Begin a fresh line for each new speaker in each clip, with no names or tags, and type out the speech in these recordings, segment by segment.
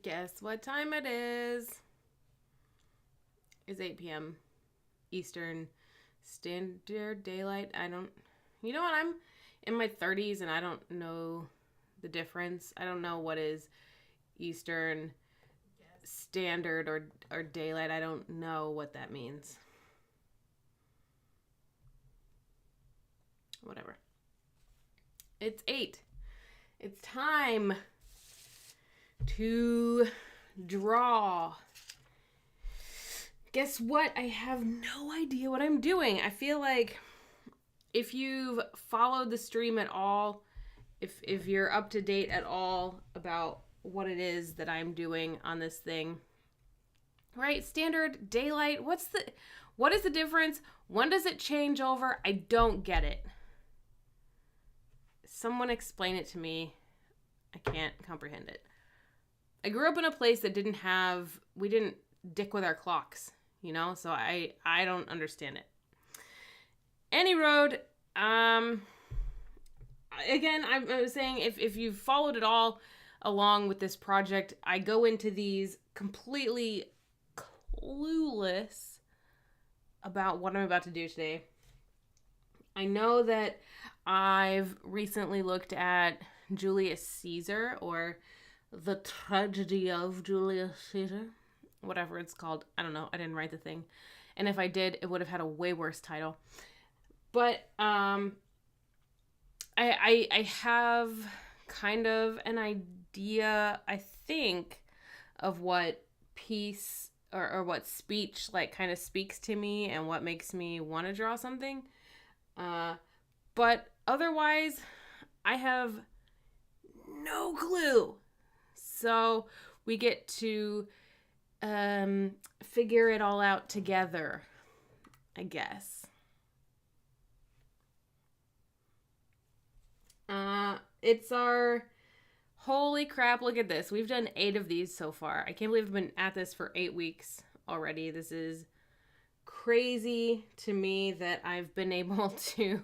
Guess what time it is? It's 8 p.m. Eastern Standard Daylight. You know what? I'm in my 30s and I don't know the difference. I don't know what is Eastern Standard or Daylight. I don't know what that means. Whatever. It's 8. It's time to draw. Guess what? I have no idea what I'm doing. I feel like if you've followed the stream at all, if you're up to date at all about what it is that I'm doing on this thing, right? Standard, daylight, what is the difference? When does it change over? I don't get it. Someone explain it to me. I can't comprehend it. I grew up in a place that we didn't dick with our clocks, so I don't understand it. Any road, again, I was saying, if you've followed it all along with this project, I go into these completely clueless about what I'm about to do today. I know that I've recently looked at Julius Caesar, or The Tragedy of Julius Caesar, whatever it's called. I don't know. I didn't write the thing. And if I did, it would have had a way worse title. But I have kind of an idea, I think, of what piece or what speech kind of speaks to me and what makes me want to draw something. But otherwise, I have no clue. So we get to figure it all out together, I guess. It's our... Holy crap, look at this. We've done 8 of these so far. I can't believe I've been at this for 8 weeks already. This is crazy to me that I've been able to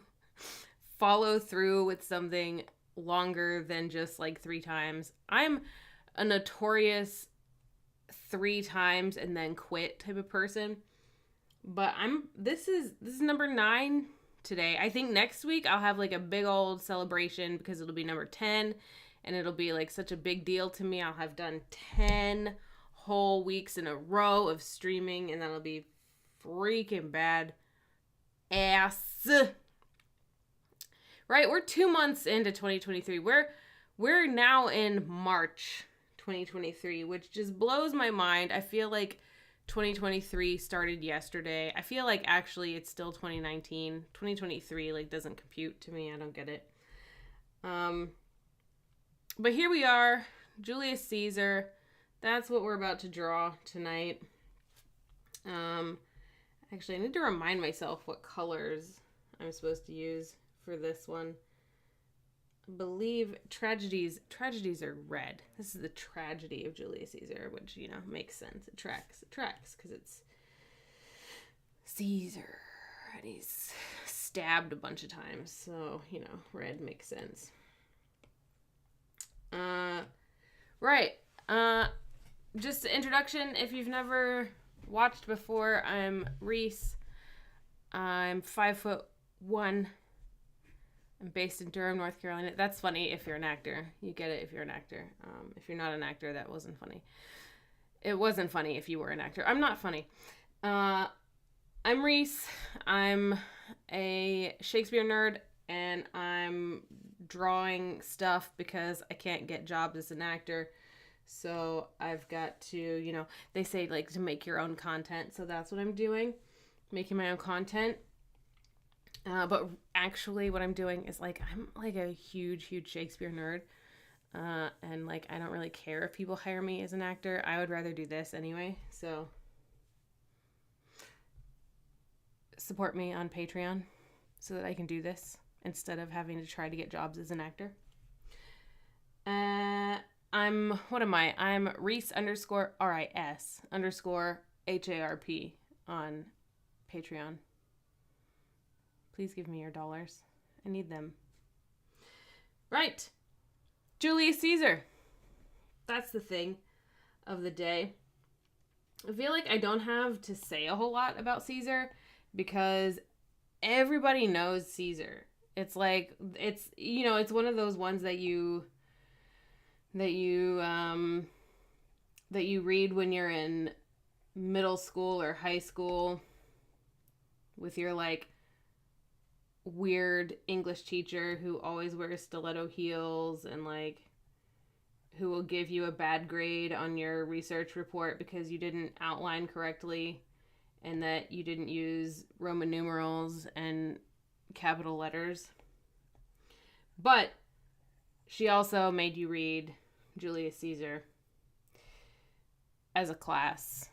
follow through with something longer than just 3 times. I'm a notorious 3 times and then quit type of person. But this is number 9 today. I think next week I'll have a big old celebration because it'll be number 10 and it'll be such a big deal to me. I'll have done 10 whole weeks in a row of streaming, and that'll be freaking bad ass. Right, we're 2 months into 2023. We're now in March 2023, which just blows my mind. I feel like 2023 started yesterday. I feel like actually it's still 2019. 2023 doesn't compute to me. I don't get it. But here we are, Julius Caesar. That's what we're about to draw tonight. Actually, I need to remind myself what colors I'm supposed to use for this one. I believe tragedies are red. This is the tragedy of Julius Caesar, which, makes sense. It tracks because it's Caesar and he's stabbed a bunch of times. So, red makes sense. Right. Just an introduction. If you've never watched before, I'm Reese. I'm 5'1". I'm based in Durham, North Carolina. That's funny if you're an actor. You get it if you're an actor. If you're not an actor, that wasn't funny. It wasn't funny if you were an actor. I'm not funny. I'm Reese. I'm a Shakespeare nerd, and I'm drawing stuff because I can't get jobs as an actor. So I've got to, they say to make your own content. So that's what I'm doing, making my own content. But actually what I'm doing is I'm a huge Shakespeare nerd. And I don't really care if people hire me as an actor. I would rather do this anyway. So support me on Patreon so that I can do this instead of having to try to get jobs as an actor. What am I? I'm Reese _RIS_HARP on Patreon. Please give me your dollars. I need them. Right. Julius Caesar. That's the thing. of the day. I feel like I don't have to say a whole lot about Caesar because everybody knows Caesar. It's like, it's, you know, it's one of those ones that you read when you're in middle school or high school with your like weird English teacher who always wears stiletto heels and like who will give you a bad grade on your research report because you didn't outline correctly and that you didn't use Roman numerals and capital letters. But she also made you read Julius Caesar as a class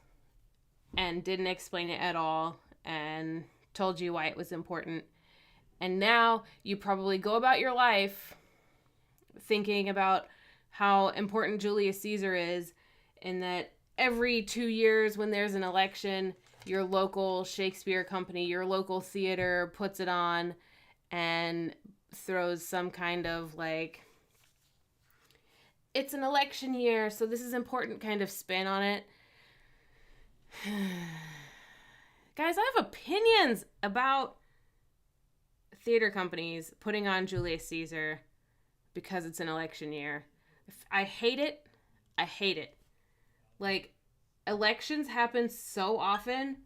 and didn't explain it at all and told you why it was important. And now you probably go about your life thinking about how important Julius Caesar is, and that every 2 years when there's an election, your local Shakespeare company, your local theater puts it on and throws some kind of like, it's an election year, so this is important kind of spin on it. Guys, I have opinions about theater companies putting on Julius Caesar because it's an election year. I hate it. I hate it. Like, elections happen so often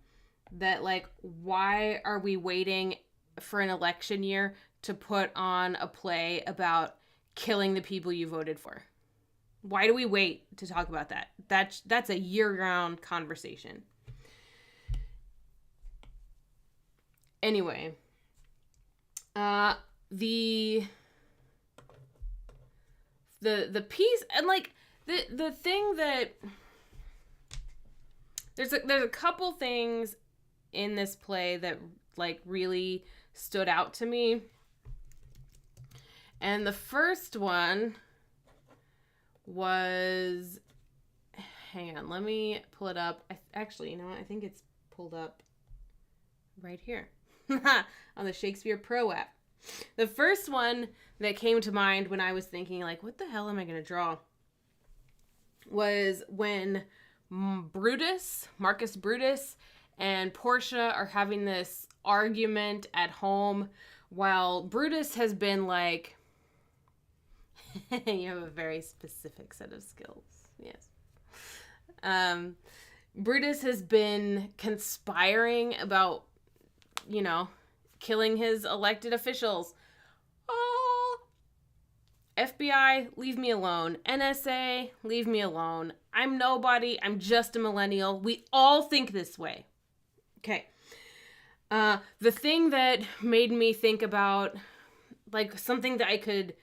that, like, why are we waiting for an election year to put on a play about killing the people you voted for? Why do we wait to talk about that? That's a year-round conversation. Anyway, the piece, and like the thing that there's a couple things in this play that like really stood out to me. And the first one was, hang on, let me pull it up. Actually, you know what? I think it's pulled up right here on the Shakespeare Pro app. The first one that came to mind when I was thinking, like, what the hell am I going to draw? Was when Marcus Brutus, and Portia are having this argument at home while Brutus has been like, you have a very specific set of skills. Yes. Brutus has been conspiring about, you know, killing his elected officials. Oh, FBI, leave me alone. NSA, leave me alone. I'm nobody. I'm just a millennial. We all think this way. Okay. The thing that made me think about, like, something that I could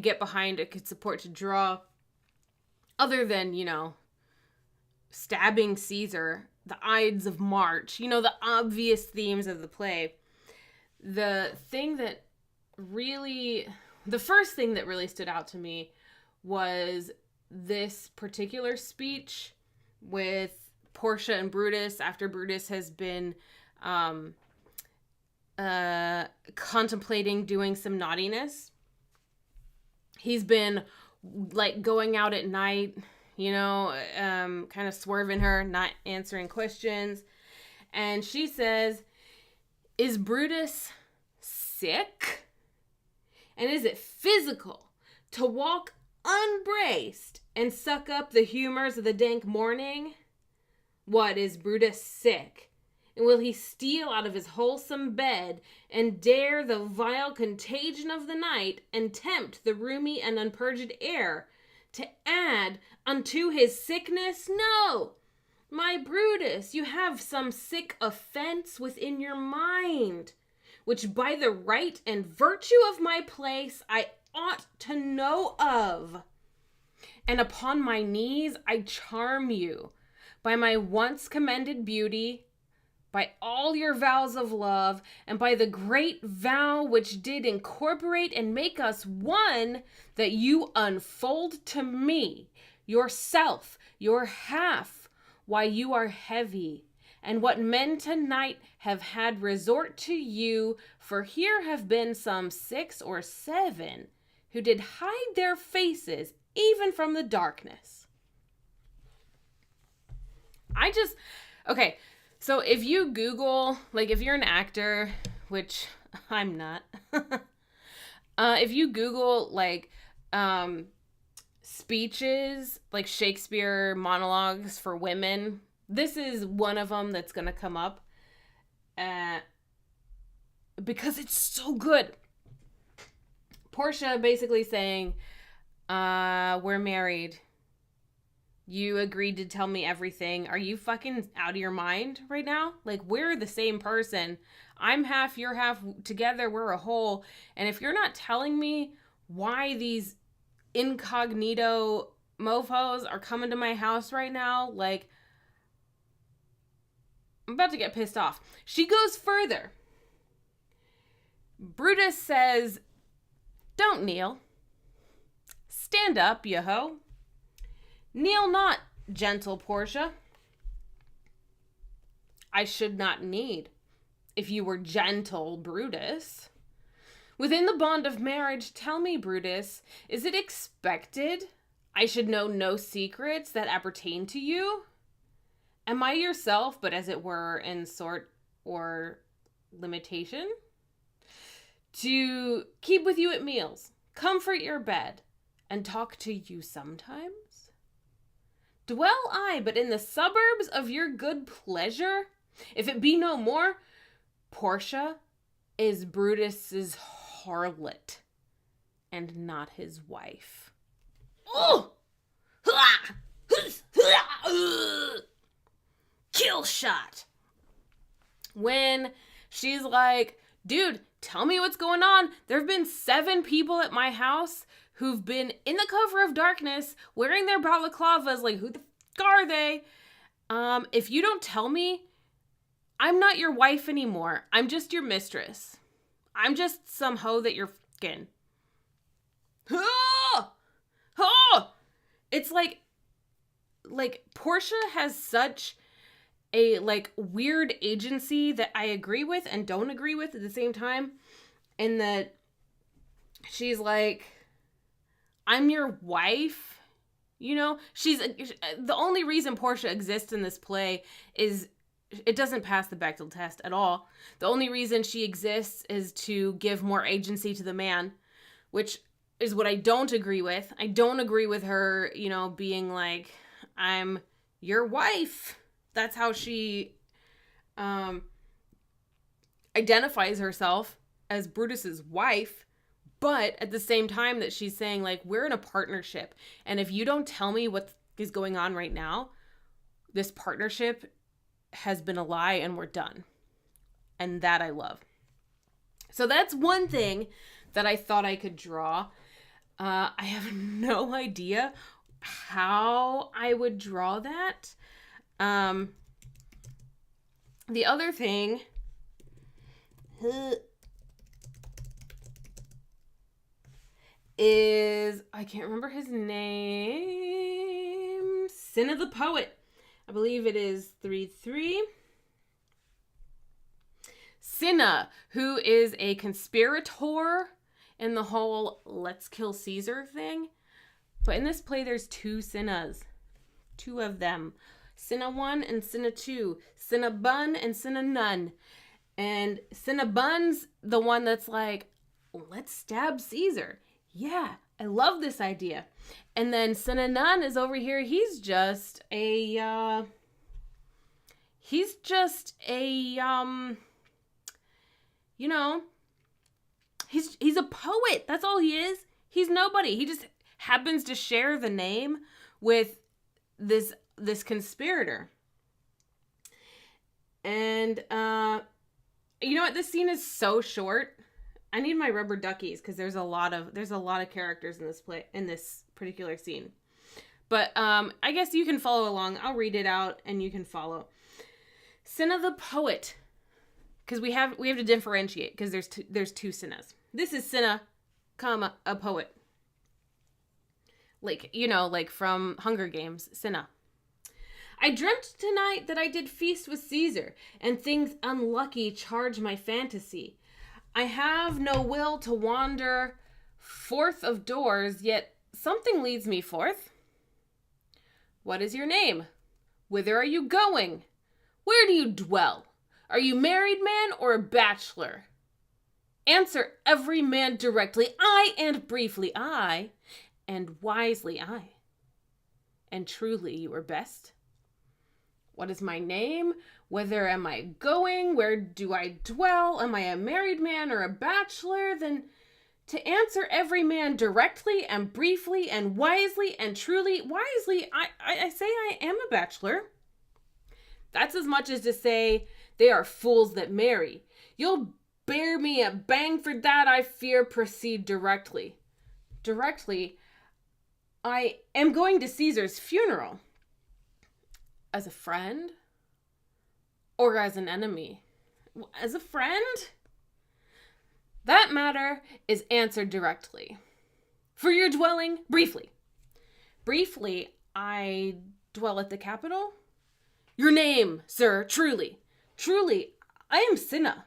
get behind, I could support to draw, other than, you know, stabbing Caesar, the Ides of March, you know, the obvious themes of the play. The first thing that really stood out to me was this particular speech with Portia and Brutus after Brutus has been contemplating doing some naughtiness. He's been like going out at night, you know, kind of swerving her, not answering questions. And she says, "Is Brutus sick? And is it physical to walk unbraced and suck up the humors of the dank morning? What, is Brutus sick? And will he steal out of his wholesome bed and dare the vile contagion of the night and tempt the roomy and unpurged air to add unto his sickness? No, my Brutus, you have some sick offense within your mind, which by the right and virtue of my place I ought to know of. And upon my knees I charm you, by my once commended beauty, by all your vows of love, and by the great vow which did incorporate and make us one, that you unfold to me yourself, your half, why you are heavy, and what men tonight have had resort to you, for here have been some 6 or 7 who did hide their faces even from the darkness." Okay, so if you Google, like if you're an actor, which I'm not, if you Google like speeches, like Shakespeare monologues for women, this is one of them that's going to come up because it's so good. Portia basically saying, we're married. You agreed to tell me everything. Are you fucking out of your mind right now? Like, we're the same person. I'm half, you're half. Together, we're a whole. And if you're not telling me why these incognito mofos are coming to my house right now, like, I'm about to get pissed off. She goes further. Brutus says, don't kneel. Stand up, you hoe. Kneel not, gentle Portia. I should not need, if you were gentle, Brutus. Within the bond of marriage, tell me, Brutus, is it expected I should know no secrets that appertain to you? Am I yourself, but as it were in sort or limitation? To keep with you at meals, comfort your bed, and talk to you sometimes? Dwell I but in the suburbs of your good pleasure? If it be no more, Portia is Brutus's harlot, and not his wife. Oh! Kill shot. When she's like, dude, tell me what's going on. There have been 7 people at my house who've been in the cover of darkness wearing their balaclavas. Like, who the fuck are they? If you don't tell me, I'm not your wife anymore. I'm just your mistress. I'm just some hoe that you're fucking. Oh! Oh! It's like Portia has such a like weird agency that I agree with and don't agree with at the same time. And that she's like, I'm your wife, you know? She's the only reason Portia exists in this play is it doesn't pass the Bechdel test at all. The only reason she exists is to give more agency to the man, which is what I don't agree with. I don't agree with her, you know, being like, I'm your wife. That's how she identifies herself, as Brutus's wife. But at the same time that she's saying, like, we're in a partnership. And if you don't tell me what is going on right now, this partnership has been a lie and we're done. And that I love. So that's one thing that I thought I could draw. I have no idea how I would draw that. The other thing is, I can't remember his name. Cinna the Poet. I believe it is 3-3. Cinna, who is a conspirator in the whole let's kill Caesar thing. But in this play, there's 2 Cinnas. 2 of them. Cinna 1 and Cinna 2. Cinnabon and Cinna Nun. And Cinnabon's the one that's like, let's stab Caesar. Yeah, I love this idea. And then Cinna Nun is over here. He's just a, you know, he's a poet. That's all he is. He's nobody. He just happens to share the name with this conspirator. And, you know what? This scene is so short. I need my rubber duckies because there's a lot of characters in this play, in this particular scene. But I guess you can follow along. I'll read it out and you can follow. Cinna the Poet, because we have to differentiate because there's 2 Cinnas. This is Cinna, comma, a poet. Like, you know, like from Hunger Games, Cinna. I dreamt tonight that I did feast with Caesar, and things unlucky charge my fantasy. I have no will to wander forth of doors, yet something leads me forth. What is your name? Whither are you going? Where do you dwell? Are you married man or a bachelor? Answer every man directly, aye, and briefly, aye, and wisely, aye. And truly you are best. What is my name? Whither am I going? Where do I dwell? Am I a married man or a bachelor? Then to answer every man directly and briefly and wisely and truly, wisely, I say I am a bachelor. That's as much as to say they are fools that marry. You'll bear me a bang for that, I fear. Proceed directly. Directly, I am going to Caesar's funeral. As a friend? Or as an enemy? As a friend? That matter is answered directly. For your dwelling, briefly. Briefly, I dwell at the capital. Your name, sir, truly. Truly, I am Cinna.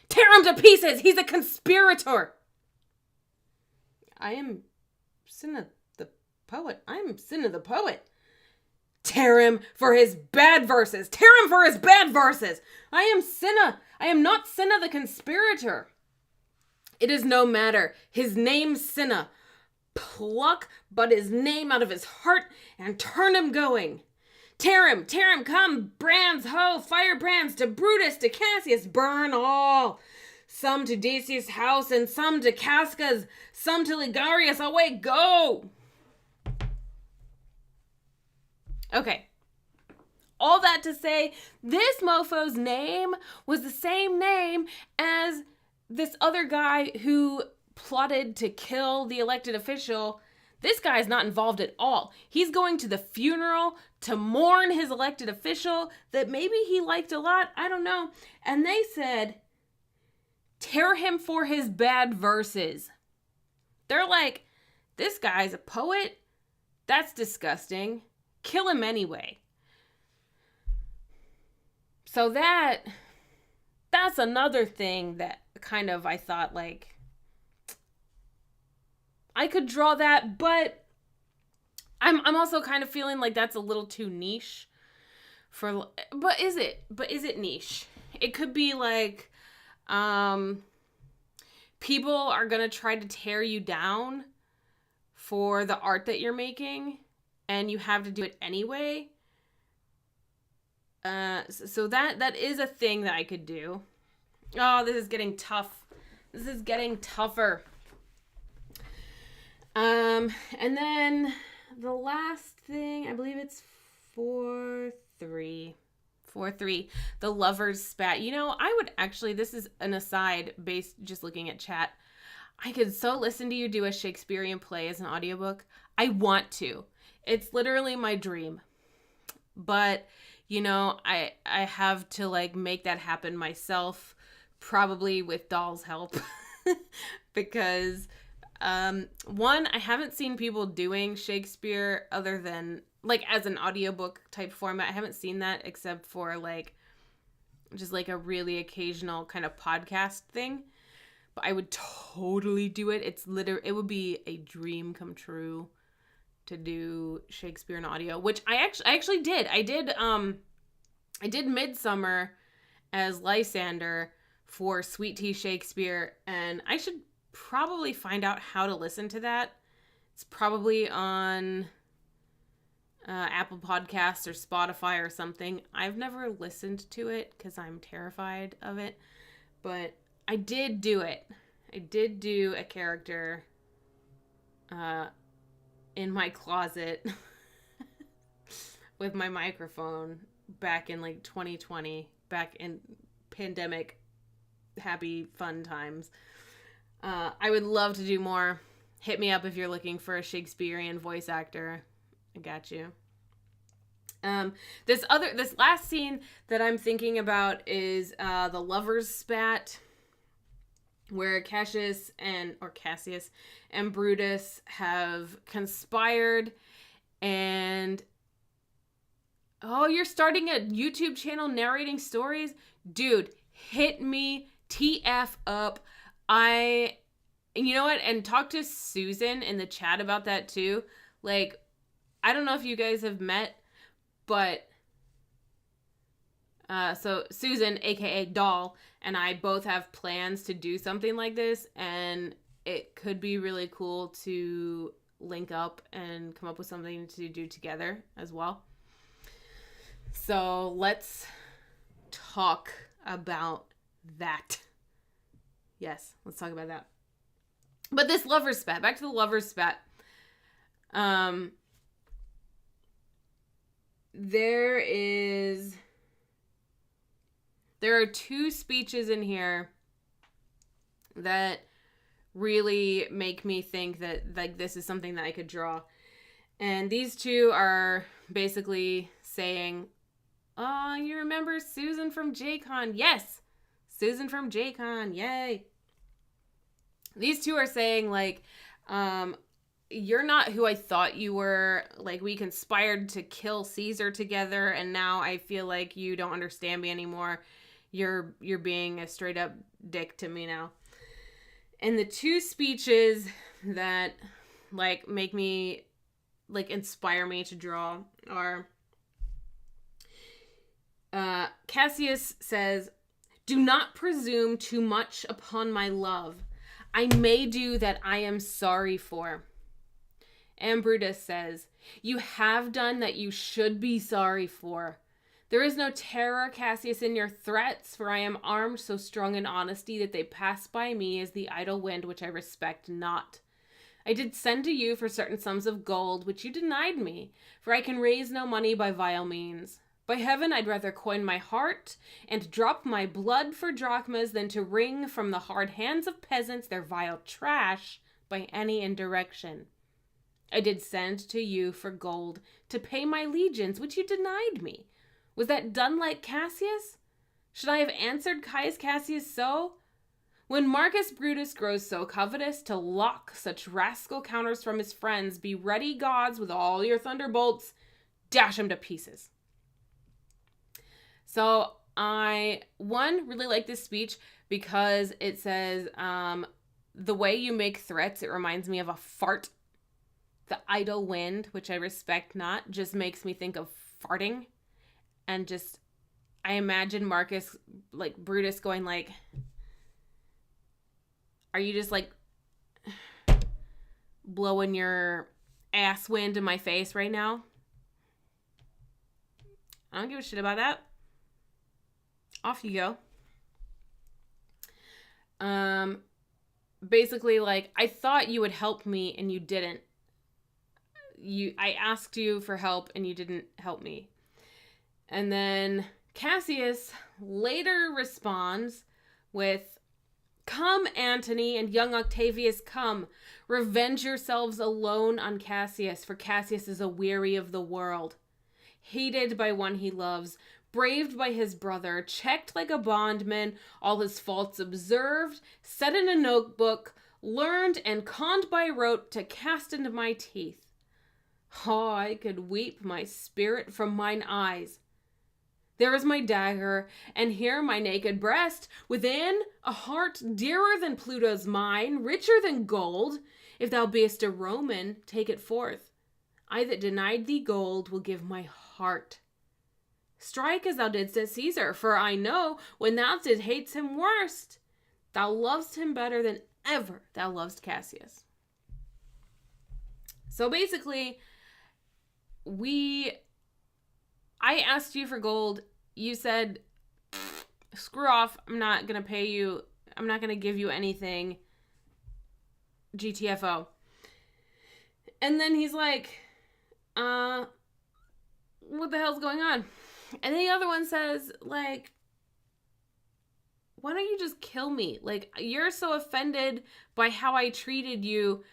Tear him to pieces! He's a conspirator! I am Cinna the poet. I am Cinna the poet. Tear him for his bad verses. Tear him for his bad verses. I am Cinna. I am not Cinna the conspirator. It is no matter. His name's Cinna. Pluck but his name out of his heart and turn him going. Tear him, come, brands, ho, firebrands, to Brutus, to Cassius, burn all. Some to Decius' house, and some to Casca's, some to Ligarius, away, go. Okay. All that to say, this mofo's name was the same name as this other guy who plotted to kill the elected official. This guy's not involved at all. He's going to the funeral to mourn his elected official that maybe he liked a lot. I don't know. And they said, tear him for his bad verses. They're like, this guy's a poet? That's disgusting. Kill him anyway. So that's another thing that kind of I thought like, I could draw that, but I'm also kind of feeling like that's a little too niche for, but is it niche? It could be like, people are going to try to tear you down for the art that you're making and you have to do it anyway. So that is a thing that I could do. Oh, this is getting tough. This is getting tougher. And then the last thing, I believe it's 4-3, the lover's spat. You know, I would actually, this is an aside based just looking at chat. I could so listen to you do a Shakespearean play as an audiobook. I want to. It's literally my dream. But, you know, I have to like make that happen myself, probably with Doll's help, because one, I haven't seen people doing Shakespeare other than like as an audiobook type format. I haven't seen that except for like just like a really occasional kind of podcast thing. But I would totally do it. It would be a dream come true to do Shakespeare in audio, which I actually did. I did Midsummer as Lysander for Sweet Tea Shakespeare, and I should probably find out how to listen to that. It's probably on Apple Podcasts or Spotify or something. I've never listened to it because I'm terrified of it, but I did do it. I did do a character in my closet with my microphone back in like 2020, back in pandemic happy fun times. I would love to do more. Hit me up if you're looking for a Shakespearean voice actor. I got you. This last scene that I'm thinking about is the lover's spat, where Cassius and Brutus have conspired, and you're starting a YouTube channel narrating stories? Dude, hit me TF up. And you know what? And talk to Susan in the chat about that too. Like, I don't know if you guys have met, but So Susan, aka Doll, and I both have plans to do something like this, and it could be really cool to link up and come up with something to do together as well. So let's talk about that. Yes, let's talk about that. But this lover's spat, back to the lover's spat. There are two speeches in here that really make me think that like this is something that I could draw. And these two are basically saying, "Oh, you remember Susan from JCon?" Yes, Susan from JCon. Yay. These two are saying like, you're not who I thought you were. Like, we conspired to kill Caesar together, and now I feel like you don't understand me anymore. You're being a straight up dick to me now. And the two speeches that like make me like inspire me to draw are Cassius says, "Do not presume too much upon my love. I may do that I am sorry for." And Brutus says, "You have done that you should be sorry for. There is no terror, Cassius, in your threats, for I am armed so strong in honesty that they pass by me as the idle wind which I respect not. I did send to you for certain sums of gold, which you denied me, for I can raise no money by vile means. By heaven, I'd rather coin my heart and drop my blood for drachmas than to wring from the hard hands of peasants their vile trash by any indirection. I did send to you for gold to pay my legions, which you denied me. Was that done like Cassius? Should I have answered Caius Cassius so? When Marcus Brutus grows so covetous to lock such rascal counters from his friends, be ready, gods, with all your thunderbolts, dash him to pieces." So I, really like this speech because it says, the way you make threats, it reminds me of a fart. The idle wind, which I respect not, just makes me think of farting. And just, I imagine Marcus, like, Brutus going like, "Are you just, like, blowing your ass wind in my face right now? I don't give a shit about that. Off you go." Basically, like, I thought you would help me and you didn't. I asked you for help and you didn't help me. And then Cassius later responds with, "Come, Antony and young Octavius, come. Revenge yourselves alone on Cassius, for Cassius is aweary of the world. Hated by one he loves, braved by his brother, checked like a bondman, all his faults observed, set in a notebook, learned and conned by rote to cast into my teeth. Oh, I could weep my spirit from mine eyes. There is my dagger, and here my naked breast, within a heart dearer than Pluto's mine, richer than gold. If thou beest a Roman, take it forth. I that denied thee gold will give my heart. Strike as thou didst at Caesar, for I know when thou didst hate him worst, thou lovest him better than ever thou lovest Cassius." So basically, I asked you for gold. You said, "Screw off. I'm not going to pay you. I'm not going to give you anything. GTFO." And then he's like, what the hell's going on? And then the other one says, like, "Why don't you just kill me? Like, you're so offended by how I treated you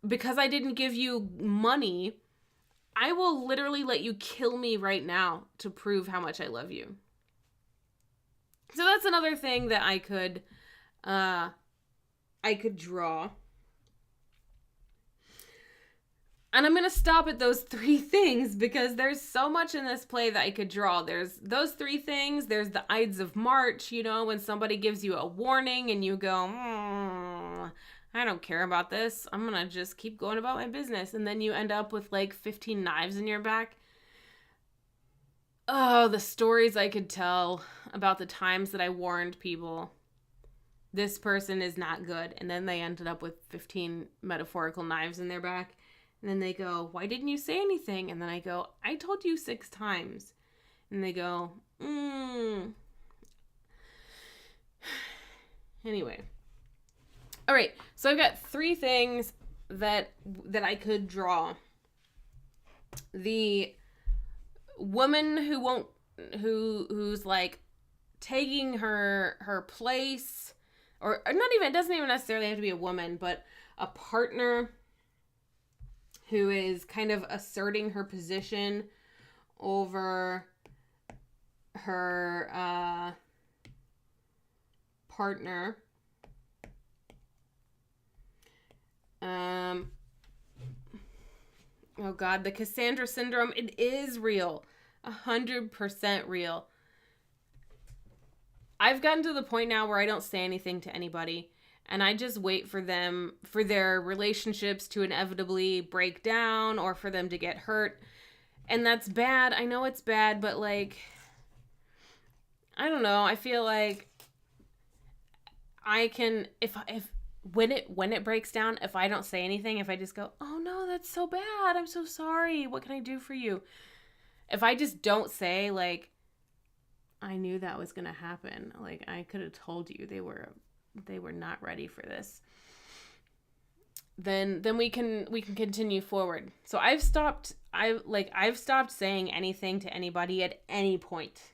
because I didn't give you money. I will literally let you kill me right now to prove how much I love you." So that's another thing that I could draw. And I'm going to stop at those three things because there's so much in this play that I could draw. There's those three things. There's the Ides of March, you know, when somebody gives you a warning and you go, I don't care about this. I'm going to just keep going about my business. And then you end up with like 15 knives in your back. Oh, the stories I could tell about the times that I warned people this person is not good, and then they ended up with 15 metaphorical knives in their back. And then they go, "Why didn't you say anything?" And then I go, "I told you 6 times." And they go, Anyway. All right. So I've got 3 things that I could draw. The woman who's like taking her place, or not even, it doesn't even necessarily have to be a woman, but a partner who is kind of asserting her position over her partner. Oh God, the Cassandra syndrome, it is real. 100% real. I've gotten to the point now where I don't say anything to anybody, and I just wait for their relationships to inevitably break down or for them to get hurt. And that's bad. I know it's bad, but like, I don't know. I feel like I can, when it breaks down, if I don't say anything, if I just go, "Oh no, that's so bad. I'm so sorry. What can I do for you?" If I just don't say, like, "I knew that was going to happen. Like, I could have told you they were not ready for this." Then we can continue forward. So I've stopped saying anything to anybody at any point.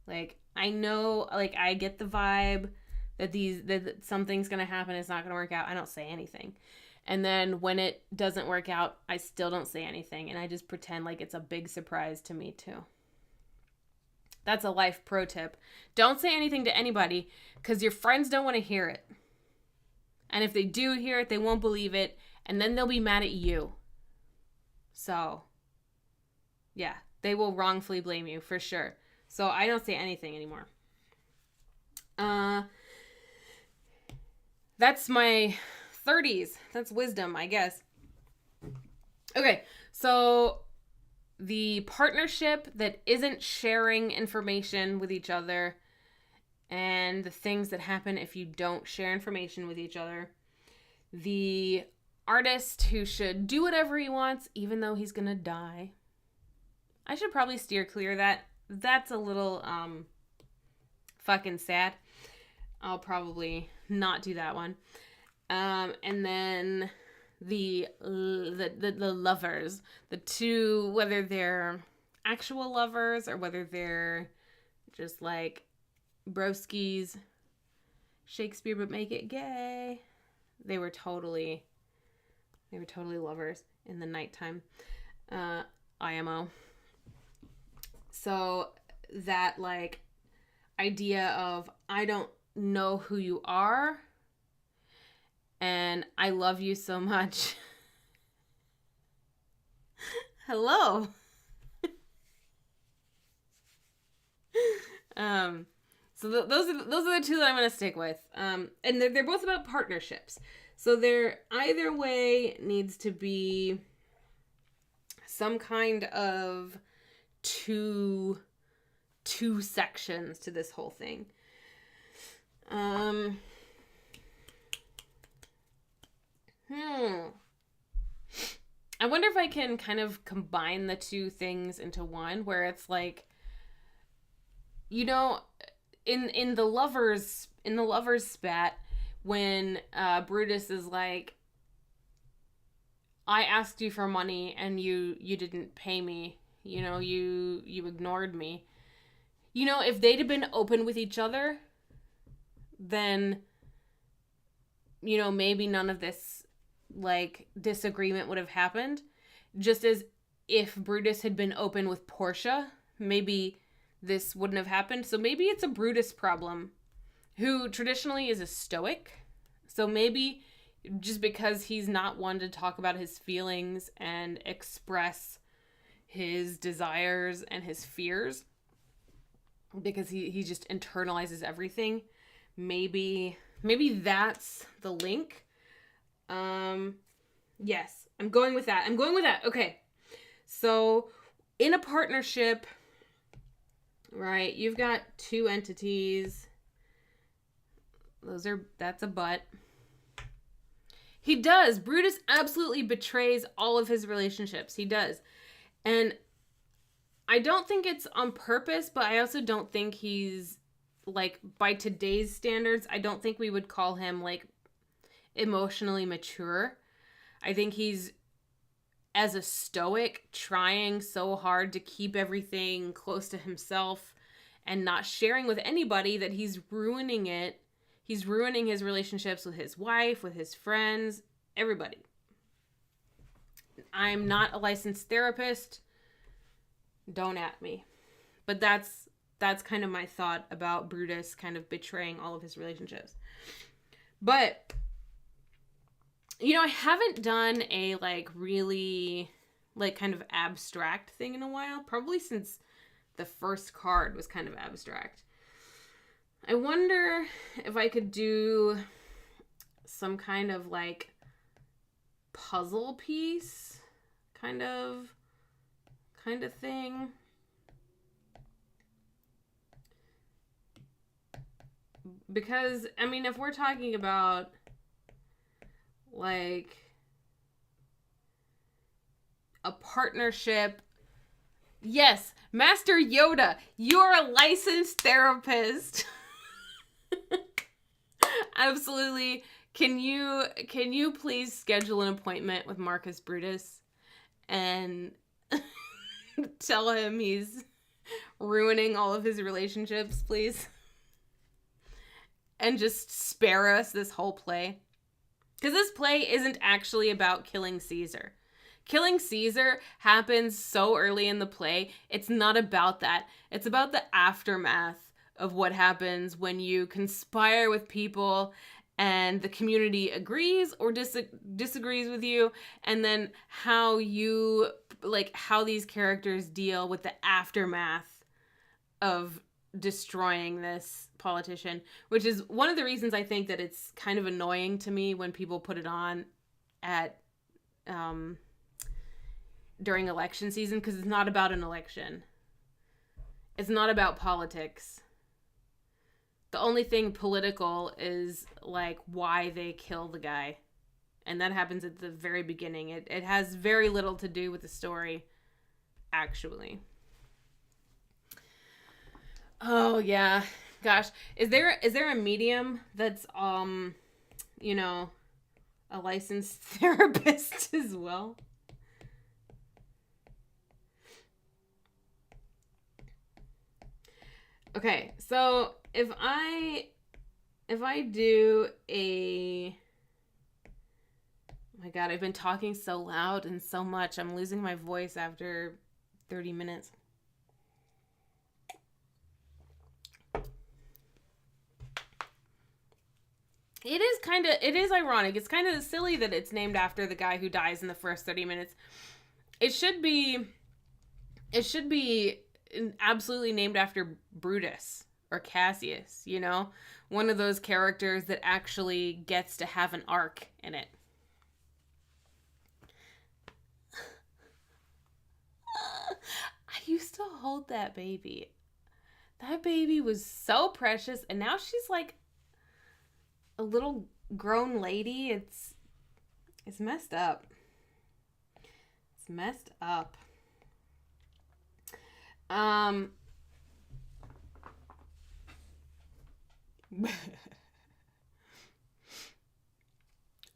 Like, I know, like, I get the vibe that something's going to happen, it's not going to work out. I don't say anything. And then when it doesn't work out, I still don't say anything, and I just pretend like it's a big surprise to me too. That's a life pro tip. Don't say anything to anybody, because your friends don't want to hear it. And if they do hear it, they won't believe it, and then they'll be mad at you. So, yeah, they will wrongfully blame you for sure. So I don't say anything anymore. That's my 30s. That's wisdom, I guess. Okay, so the partnership that isn't sharing information with each other, and the things that happen if you don't share information with each other. The artist who should do whatever he wants, even though he's gonna die. I should probably steer clear of that. That's a little fucking sad. I'll probably not do that one. And then the lovers, the two, whether they're actual lovers or whether they're just like broskies, Shakespeare but make it gay. They were totally lovers in the nighttime. IMO. So that like idea of, I don't know who you are and I love you so much. Hello. So those are the two that I'm gonna stick with. And they're both about partnerships. So there either way needs to be some kind of two sections to this whole thing. I wonder if I can kind of combine the two things into one, where it's like, you know, in the lovers spat, when Brutus is like, I asked you for money and you didn't pay me, you know, you ignored me. You know, if they'd have been open with each other, then, you know, maybe none of this like disagreement would have happened. Just as if Brutus had been open with Portia, maybe this wouldn't have happened. So maybe it's a Brutus problem, who traditionally is a stoic. So maybe just because he's not one to talk about his feelings and express his desires and his fears, because he just internalizes everything, maybe that's the link. Yes, I'm going with that. Okay. So in a partnership, Right. You've got two entities. That's a butt. He does. Brutus absolutely betrays all of his relationships. He does. And I don't think it's on purpose, but I also don't think he's, like, by today's standards, I don't think we would call him, like, emotionally mature. I think he's, as a stoic, trying so hard to keep everything close to himself and not sharing with anybody that he's ruining it. He's ruining his relationships with his wife, with his friends, everybody. I'm not a licensed therapist. Don't at me. But that's kind of my thought about Brutus kind of betraying all of his relationships. But, you know, I haven't done a, like, really, like, kind of abstract thing in a while. Probably since the first card was kind of abstract. I wonder if I could do some kind of, like, puzzle piece kind of thing. Because, I mean, if we're talking about, like, a partnership, yes, Master Yoda, you're a licensed therapist. Absolutely. Can you please schedule an appointment with Marcus Brutus and tell him he's ruining all of his relationships, please? And just spare us this whole play. Because this play isn't actually about killing Caesar. Killing Caesar happens so early in the play. It's not about that. It's about the aftermath of what happens when you conspire with people and the community agrees or disagrees with you, and then how these characters deal with the aftermath of destroying this politician, which is one of the reasons I think that it's kind of annoying to me when people put it on at during election season, because it's not about an election. It's not about politics. The only thing political is, like, why they kill the guy. And that happens at the very beginning. It has very little to do with the story, actually. Oh, yeah. Gosh. Is there a medium that's, you know, a licensed therapist as well? Okay, so if I do a... Oh my god, I've been talking so loud and so much. I'm losing my voice after 30 minutes. It is ironic. It's kind of silly that it's named after the guy who dies in the first 30 minutes. It should be absolutely named after Brutus or Cassius, you know? One of those characters that actually gets to have an arc in it. I used to hold that baby. That baby was so precious, and now she's like a little grown lady. It's messed up. It's messed up.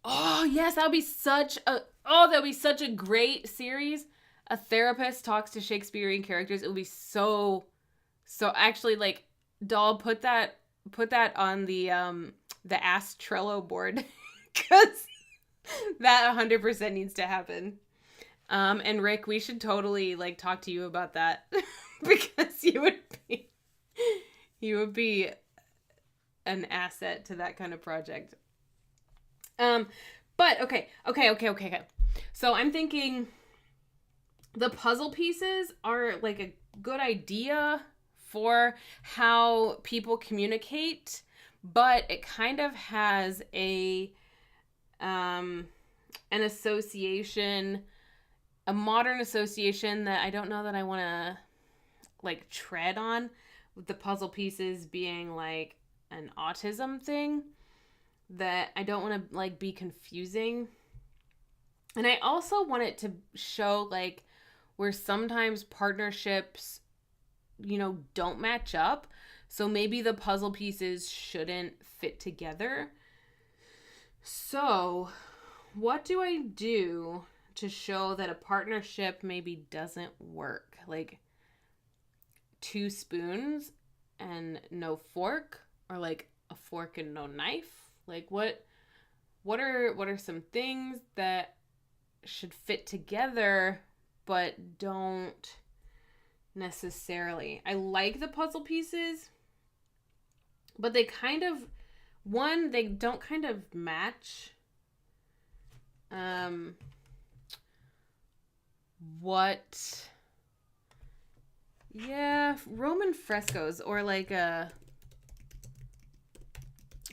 Oh yes, that'd be such a great series. A therapist talks to Shakespearean characters. It would be so actually, like, doll, put that on the Ask Trello board, because that 100% needs to happen. And Rick, we should totally, like, talk to you about that because you would be an asset to that kind of project. But okay. So I'm thinking the puzzle pieces are, like, a good idea for how people communicate, but it kind of has an association, a modern association that I don't know that I want to, like, tread on. with the puzzle pieces being like an autism thing, that I don't want to like be confusing. And I also want it to show like where sometimes partnerships, don't match up. So maybe the puzzle pieces shouldn't fit together. So, what do I do to show that a partnership maybe doesn't work? Like 2 spoons and no fork, or like a fork and no knife? Like what are some things that should fit together but don't necessarily? I like the puzzle pieces, but they kind of they don't kind of match what Roman frescoes, or like a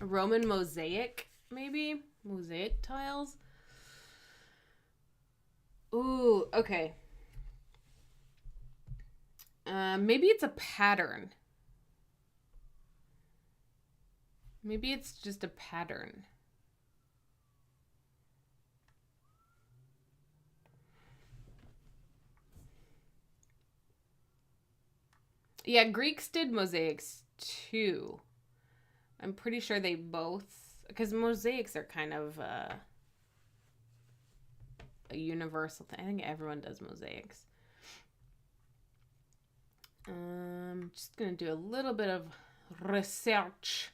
Roman mosaic, maybe mosaic tiles. Ooh, okay. Maybe it's a pattern. Maybe it's just a pattern. Yeah, Greeks did mosaics too. I'm pretty sure they both, because mosaics are kind of a universal thing. I think everyone does mosaics. Just gonna do a little bit of research.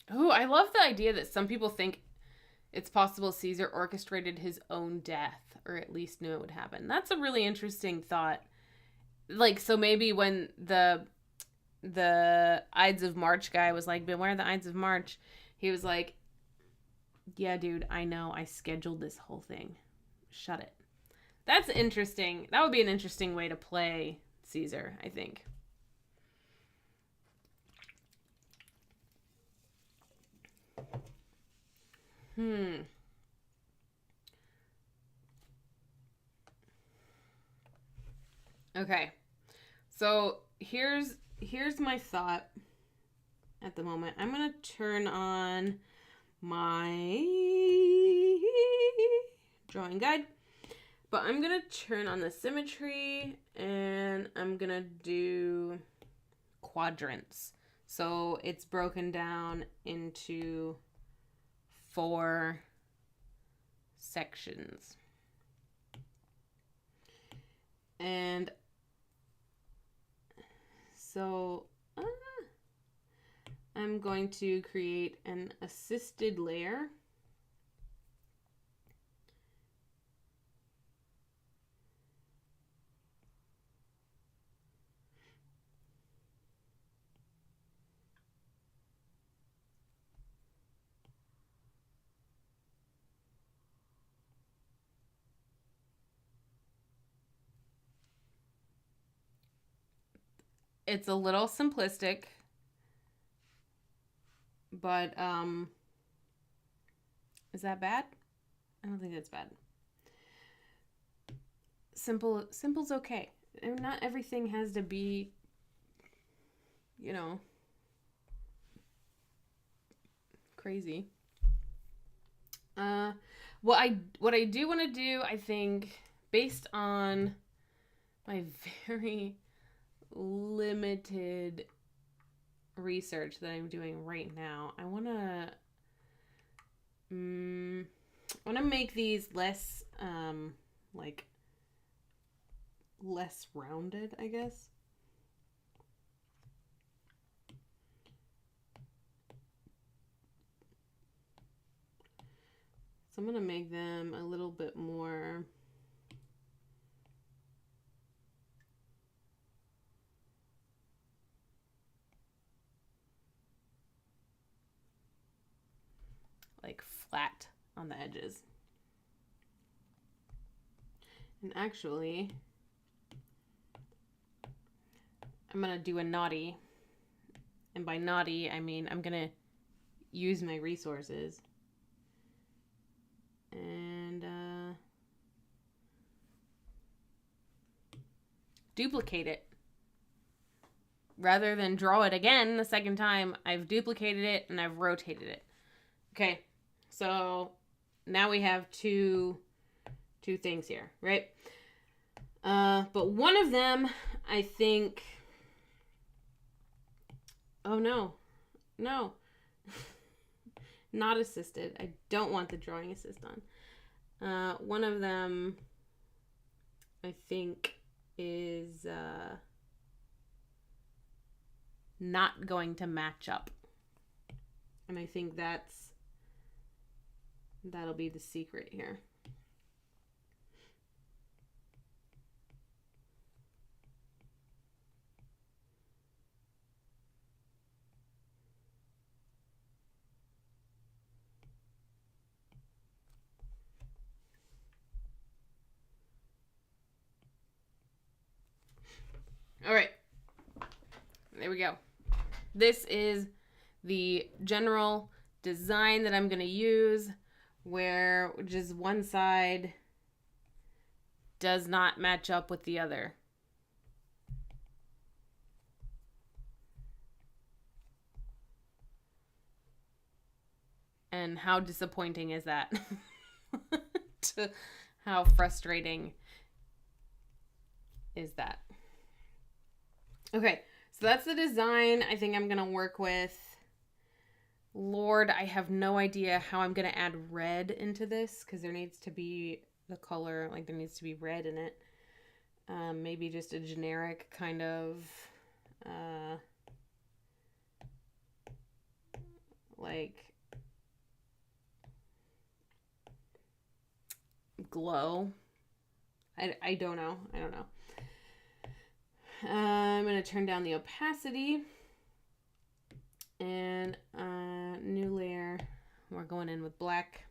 Oh, I love the idea that some people think it's possible Caesar orchestrated his own death, or at least knew it would happen. That's a really interesting thought. Like, so maybe when the Ides of March guy was like, beware the Ides of March, he was like, yeah, dude, I know, I scheduled this whole thing. Shut it. That's interesting. That would be an interesting way to play Caesar, I think. Okay. So here's my thought at the moment. I'm going to turn on my drawing guide, but I'm going to turn on the symmetry, and I'm going to do quadrants. So it's broken down into 4 sections. And so I'm going to create an assisted layer. It's a little simplistic, but is that bad? I don't think that's bad. Simple's okay. And not everything has to be, crazy. What I do want to do, I think, based on my very limited research that I'm doing right now, I want to make these less less rounded, I guess. So I'm going to make them a little bit more like flat on the edges. And actually, I'm going to do a naughty. And by naughty, I mean I'm going to use my resources. And duplicate it. Rather than draw it again the second time, I've duplicated it and I've rotated it. Okay, so now we have two things here, right? But one of them, I think... Oh, no. Not assisted. I don't want the drawing assist on. One of them, I think, is not going to match up. And I think that'll be the secret here. All right. There we go. This is the general design that I'm going to use, where just one side does not match up with the other. And how disappointing is that? How frustrating is that? Okay, so that's the design I think I'm going to work with. Lord, I have no idea how I'm going to add red into this, because there needs to be the color, like there needs to be red in it. Maybe just a generic kind of like glow. I don't know. I'm going to turn down the opacity and new layer. We're going in with black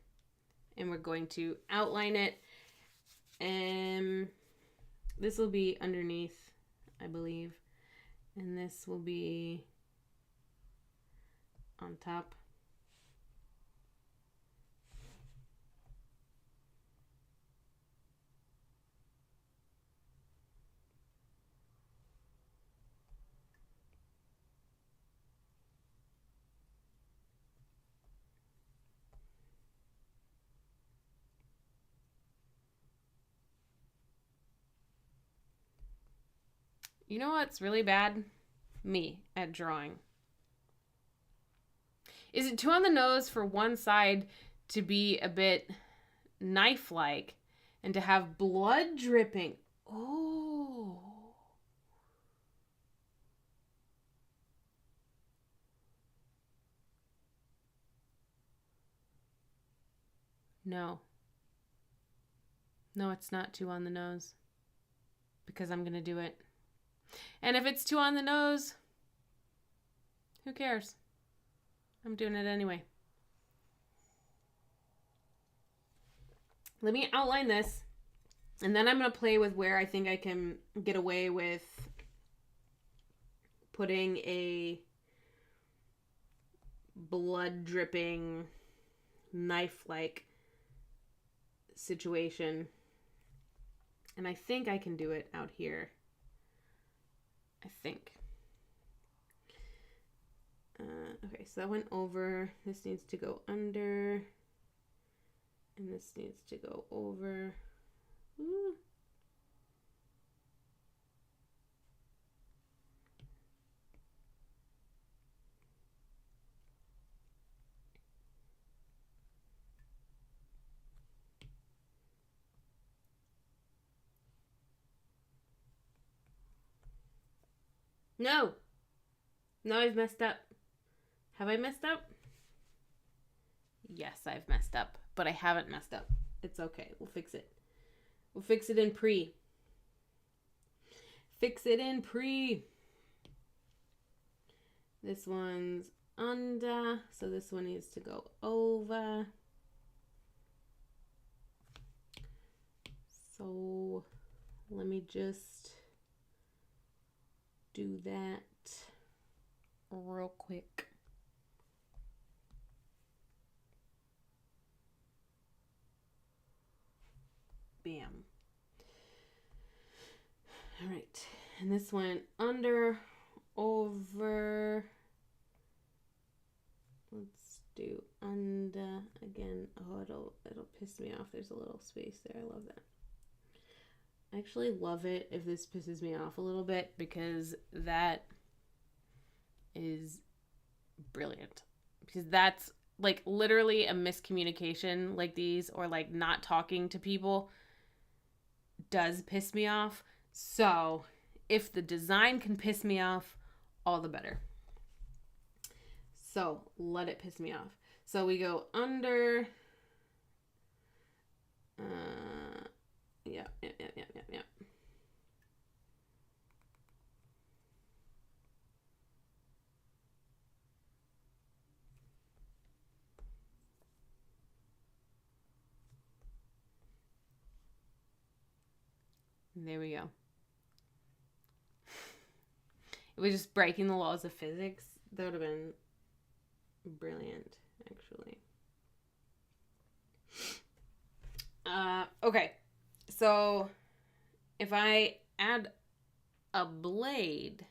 and we're going to outline it. And this will be underneath, I believe. And this will be on top. You know what's really bad? Me at drawing. Is it too on the nose for one side to be a bit knife-like and to have blood dripping? Oh. No. No, it's not too on the nose. Because I'm going to do it. And if it's too on the nose, who cares? I'm doing it anyway. Let me outline this. And then I'm going to play with where I think I can get away with putting a blood dripping knife-like situation. And I think I can do it out here. I think. Okay, so that went over. This needs to go under. And this needs to go over. Ooh. No. No, I've messed up. Have I messed up? Yes, I've messed up. But I haven't messed up. It's okay. We'll fix it. We'll fix it in pre. Fix it in pre. This one's under. So this one needs to go over. So let me just do that real quick. Bam. All right. And this went under, over. Let's do under again. Oh, it'll piss me off. There's a little space there. I love that. I actually love it if this pisses me off a little bit, because that is brilliant. Because that's like literally a miscommunication like these, or like not talking to people, does piss me off. So if the design can piss me off, all the better. So let it piss me off. So we go under. Yeah. There we go. It was just breaking the laws of physics. That would have been brilliant, actually. Okay. So if I add a blade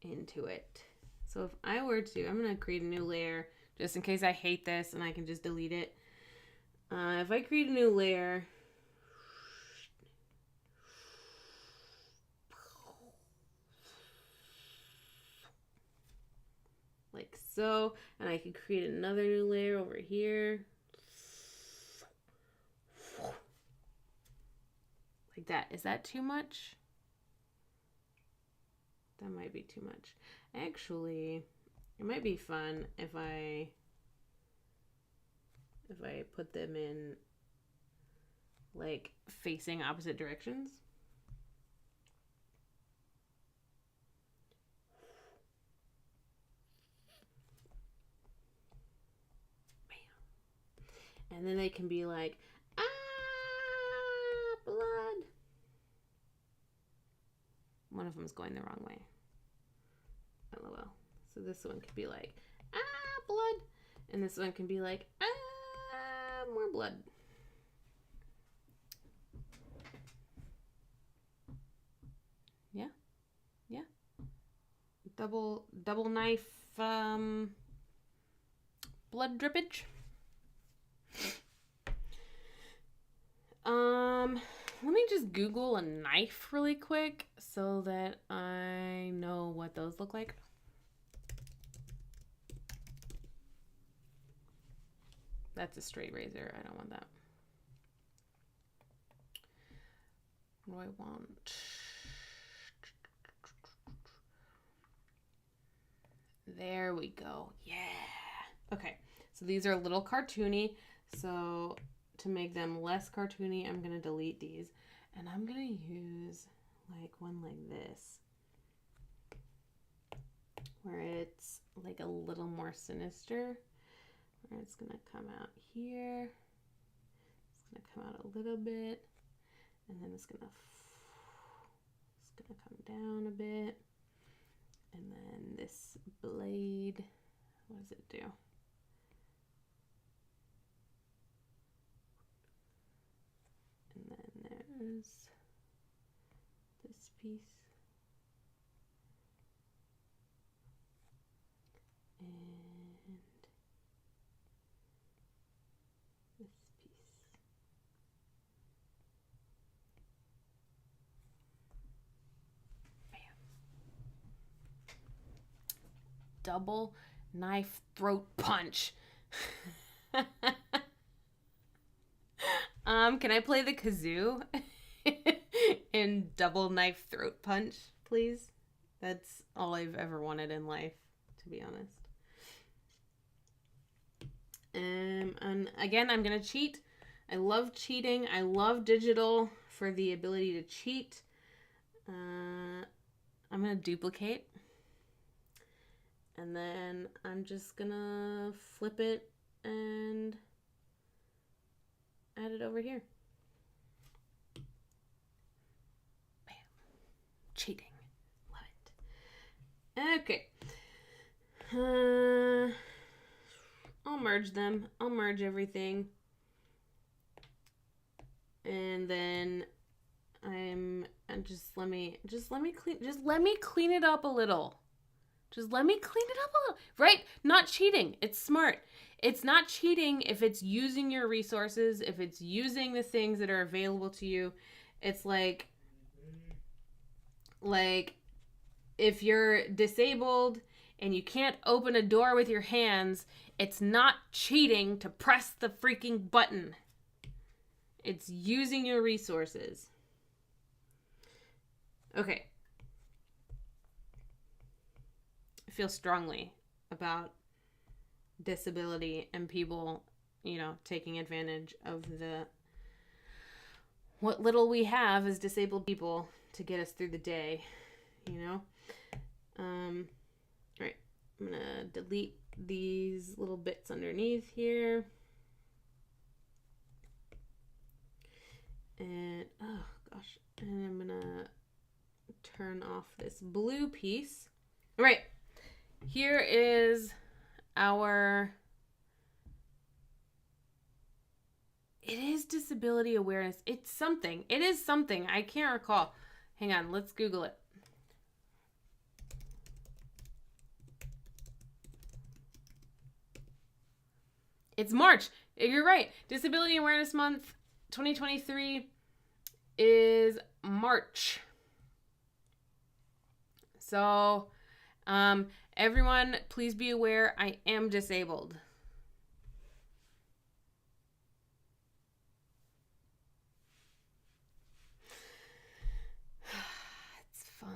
into it. So if I were to, I'm going to create a new layer just in case I hate this and I can just delete it. If I create a new layer, like so, and I could create another new layer over here. Like that. Is that too much? That might be too much. Actually, it might be fun if I put them in like facing opposite directions. Bam. And then they can be like, blood. One of them's going the wrong way. LOL. So this one could be like, blood. And this one can be like, more blood. Yeah. Yeah. Double knife blood drippage. Let me just Google a knife really quick so that I know what those look like. That's a straight razor. I don't want that. What do I want? There we go. Yeah. Okay. So these are a little cartoony. So to make them less cartoony, I'm going to delete these. And I'm going to use like one like this, where it's like a little more sinister. Where it's going to come out here. It's going to come out a little bit. And then it's going to come down a bit. And then this blade, what does it do? And then there's this piece. And this piece. Bam. Double knife throat punch. Can I play the kazoo in double knife throat punch, please? That's all I've ever wanted in life, to be honest. And again, I'm gonna cheat. I love cheating. I love digital for the ability to cheat. I'm gonna duplicate. And then I'm just gonna flip it and add it over here. Bam. Cheating. Love it. Okay. I'll merge them. I'll merge everything. And then and just let me clean it up a little. Just let me clean it up a little. Right? Not cheating. It's smart. It's not cheating if it's using your resources, if it's using the things that are available to you. It's like if you're disabled and you can't open a door with your hands, it's not cheating to press the freaking button. It's using your resources. Okay. I feel strongly about disability and people, taking advantage of what little we have as disabled people to get us through the day, All right. I'm going to delete these little bits underneath here. And, oh gosh, and I'm going to turn off this blue piece. All right. Here is it is disability awareness. It is something. I can't recall. Hang on. Let's Google it. It's March. You're right. Disability Awareness Month 2023 is March. So, everyone, please be aware I am disabled. It's fun.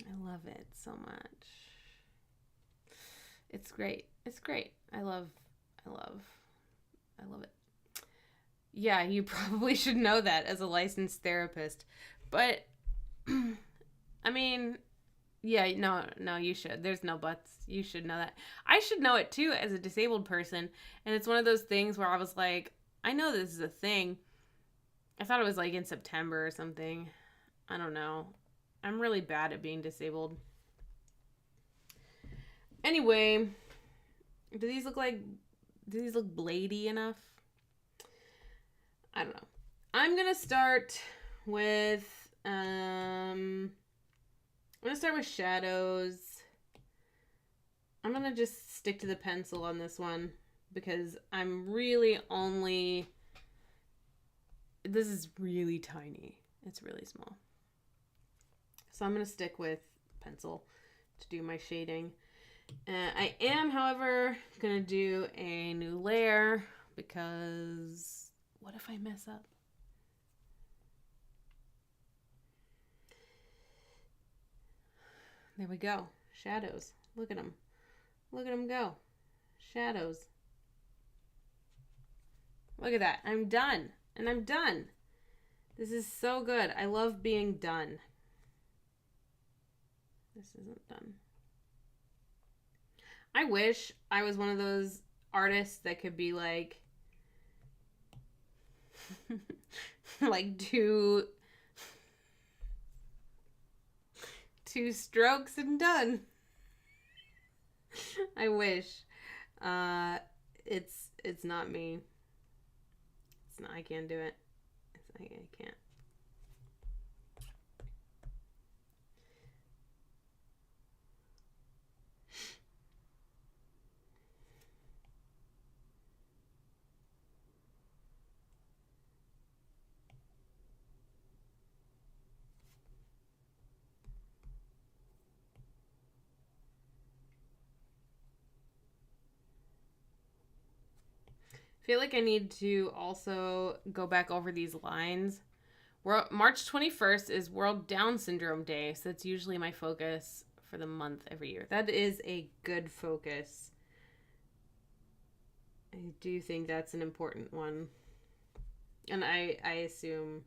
I love it so much. It's great. It's great. I love it. Yeah, you probably should know that as a licensed therapist. But, I mean, yeah, no, you should. There's no buts. You should know that. I should know it too as a disabled person. And it's one of those things where I was like, I know this is a thing. I thought it was like in September or something. I don't know. I'm really bad at being disabled. Anyway, do these look bladey enough? I don't know. I'm going to start with shadows. I'm going to just stick to the pencil on this one because I'm really this is really tiny. It's really small. So I'm going to stick with pencil to do my shading. I am, however, going to do a new layer because what if I mess up? There we go. Shadows. Look at them. Look at them go. Shadows. Look at that. I'm done. And I'm done. This is so good. I love being done. This isn't done. I wish I was one of those artists that could be like two strokes and done. I wish. It's not me. It's not. I can't do it. I can't. I feel like I need to also go back over these lines. March 21st is World Down Syndrome Day, so that's usually my focus for the month every year. That is a good focus. I do think that's an important one. And I assume...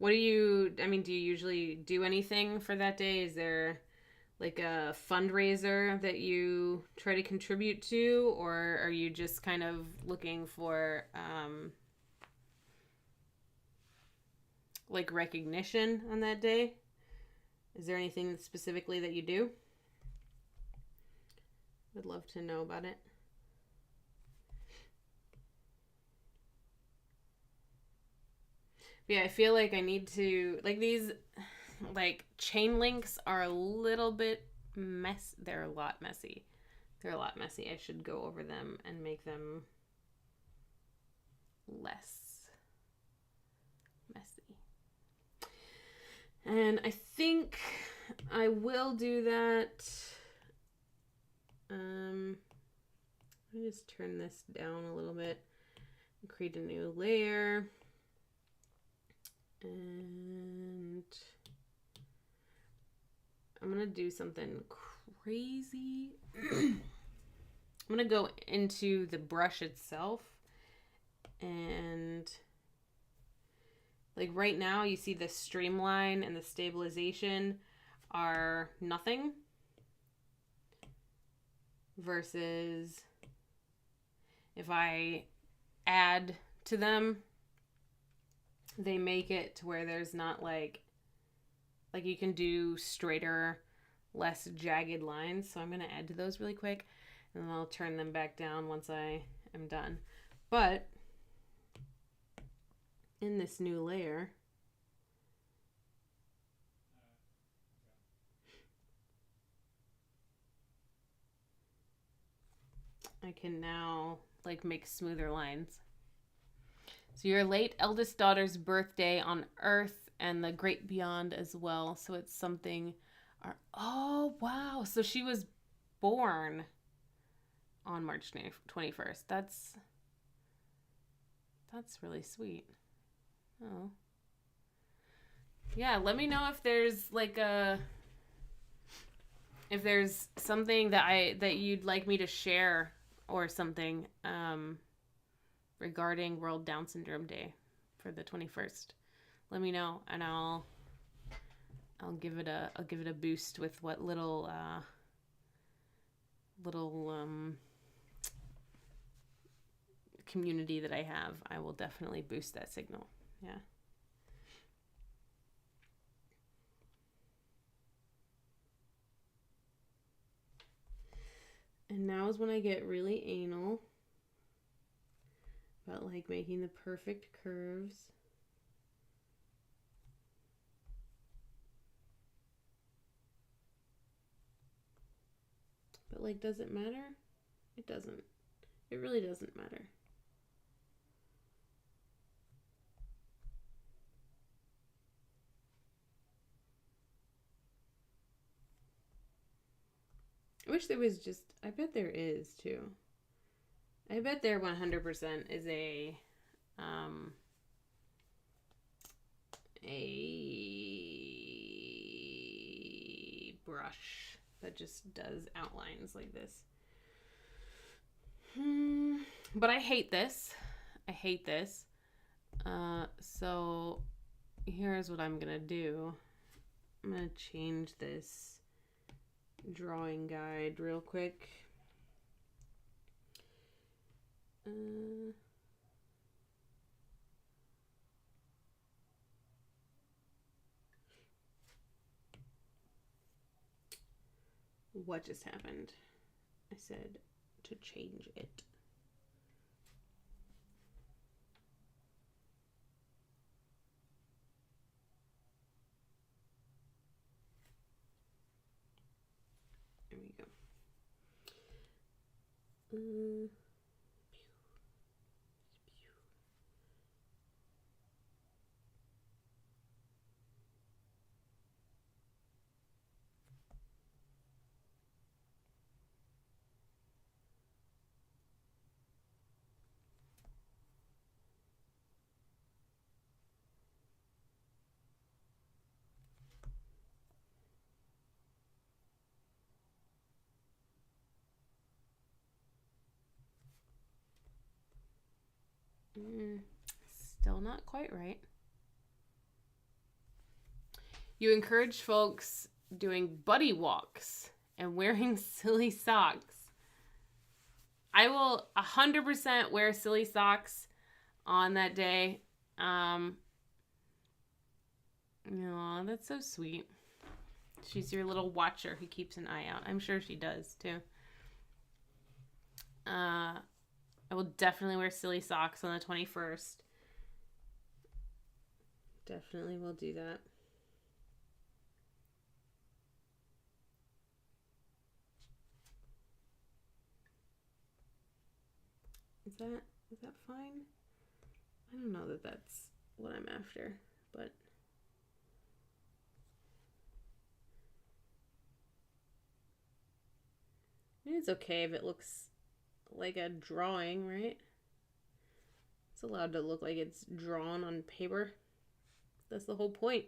do you usually do anything for that day? Is there like a fundraiser that you try to contribute to, or are you just kind of looking for like recognition on that day? Is there anything specifically that you do? Would love to know about it. Yeah, I feel like I need to, like, these, like, chain links are a little bit they're a lot messy. They're a lot messy. I should go over them and make them less messy. And I think I will do that. Let me just turn this down a little bit and create a new layer. And I'm going to do something crazy. I'm going to go into the brush itself. And like right now, you see the streamline and the stabilization are nothing. Versus if I add to them, they make it to where there's not like you can do straighter, less jagged lines. So I'm going to add to those really quick, and then I'll turn them back down once I am done. But in this new layer, I can now like make smoother lines. So your late eldest daughter's birthday on Earth and the great beyond as well. So it's something. Oh wow! So she was born on March 21st. That's really sweet. Oh. Yeah, let me know if there's like if there's something that you'd like me to share or something regarding World Down Syndrome Day for the 21st. Let me know, and I'll give it a boost with what little community that I have. I will definitely boost that signal. Yeah. And now is when I get really anal about like making the perfect curves. But like, does it matter? It doesn't. It really doesn't matter. I wish there was just, I bet there is too. I bet there 100% is a brush that just does outlines like this. But I hate this. So here's what I'm gonna do. I'm gonna change this drawing guide real quick. What just happened? I said to change it. There we go. Still not quite right. You encourage folks doing buddy walks and wearing silly socks. I will 100% wear silly socks on that day. Aw, that's so sweet. She's your little watcher who keeps an eye out. I'm sure she does too. I will definitely wear silly socks on the 21st. Definitely will do that. Is that fine? I don't know that that's what I'm after, but I mean, it's okay if it looks like a drawing, right? It's allowed to look like it's drawn on paper. That's the whole point.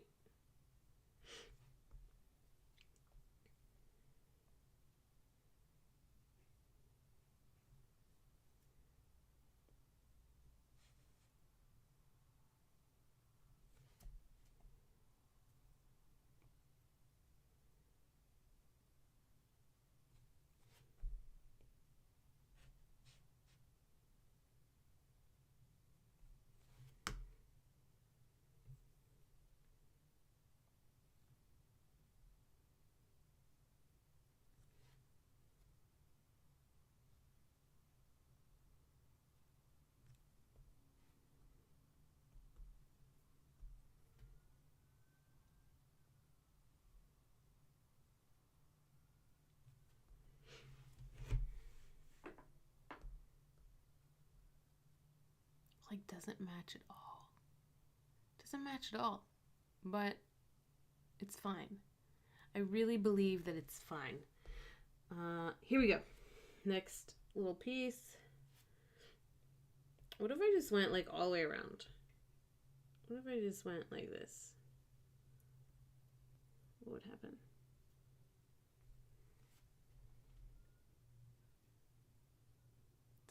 Like, doesn't match at all. Doesn't match at all. But it's fine. I really believe that it's fine. Here we go. Next little piece. What if I just went like all the way around? What if I just went like this? What would happen?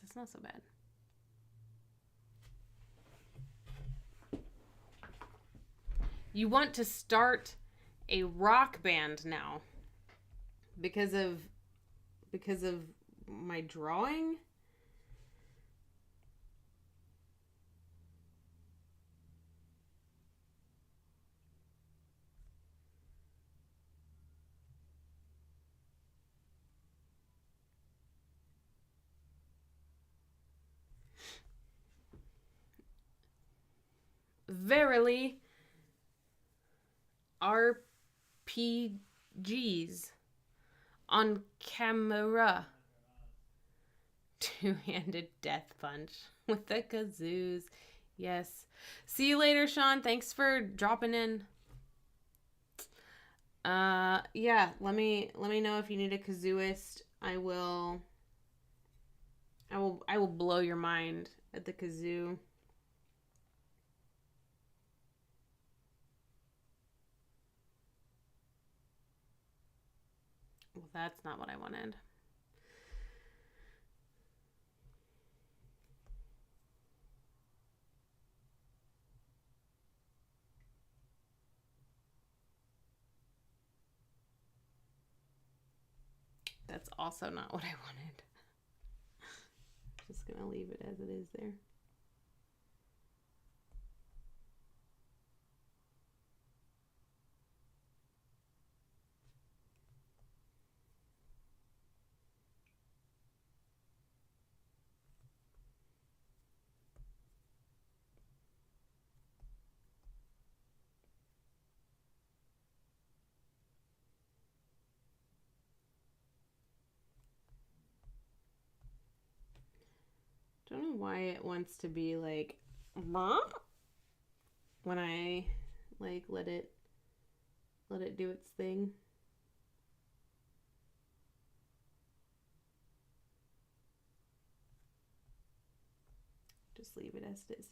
That's not so bad. You want to start a rock band now because of my drawing? Verily, RPGs on camera. Two-handed death punch with the kazoos. Yes. See you later, Sean. Thanks for dropping in. Yeah, let me know if you need a kazooist. I will blow your mind at the kazoo. Well, that's not what I wanted. That's also not what I wanted. Just gonna leave it as it is there. Don't know why it wants to be like when I like let it do its thing. Just leave it as it is.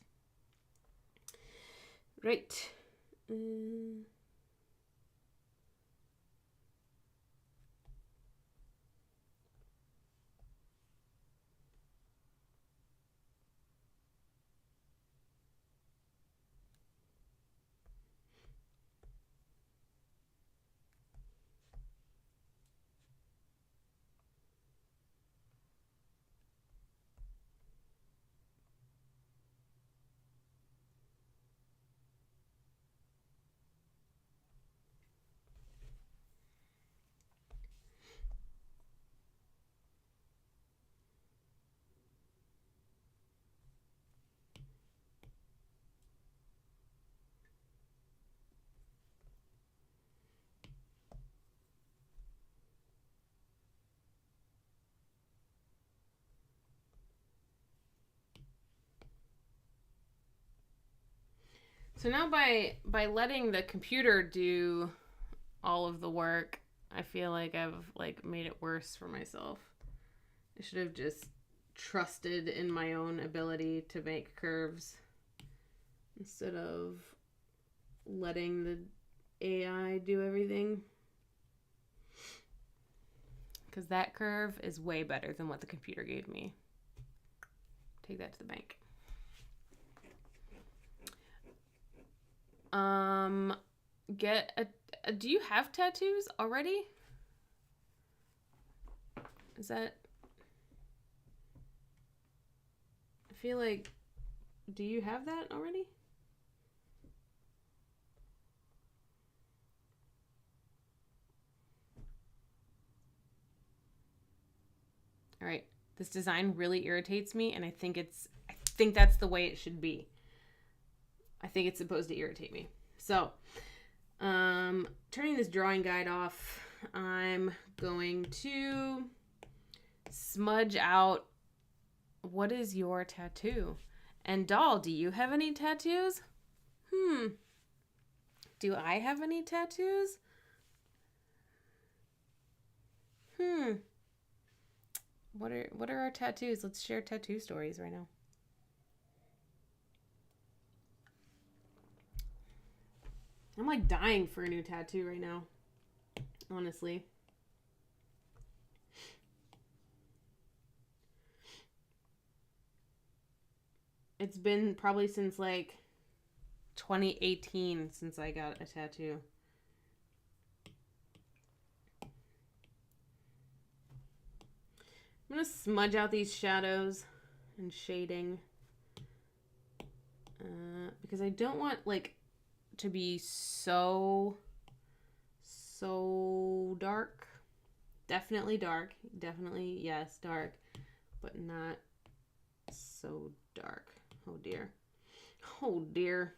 Right. So now by letting the computer do all of the work, I feel like I've like made it worse for myself. I should have just trusted in my own ability to make curves instead of letting the AI do everything. Because that curve is way better than what the computer gave me. Take that to the bank. Do you have tattoos already? Is that... I feel like... Do you have that already? All right. This design really irritates me, and I think that's the way it should be. I think it's supposed to irritate me. So, turning this drawing guide off, I'm going to smudge out. What is your tattoo? And doll, do you have any tattoos? Do I have any tattoos? What are our tattoos? Let's share tattoo stories right now. I'm like dying for a new tattoo right now. Honestly. It's been probably since like 2018 since I got a tattoo. I'm going to smudge out these shadows and shading. Because I don't want like to be so dark. Definitely dark. Definitely, yes, dark. But not so dark. Oh dear. Oh dear.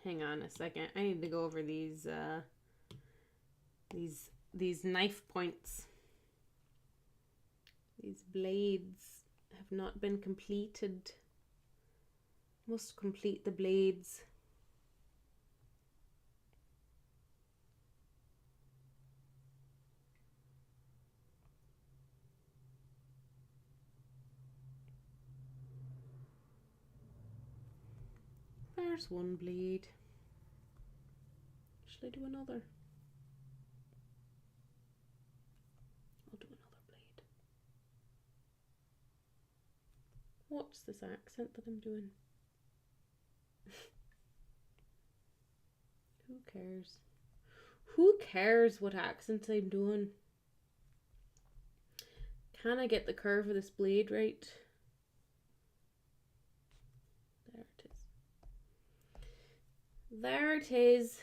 Hang on a second. I need to go over these knife points. These blades have not been completed. Must complete the blades. There's one blade. Should I do another? I'll do another blade. What's this accent that I'm doing? Who cares? Who cares what accent I'm doing? Can I get the curve of this blade right? There it is. There it is.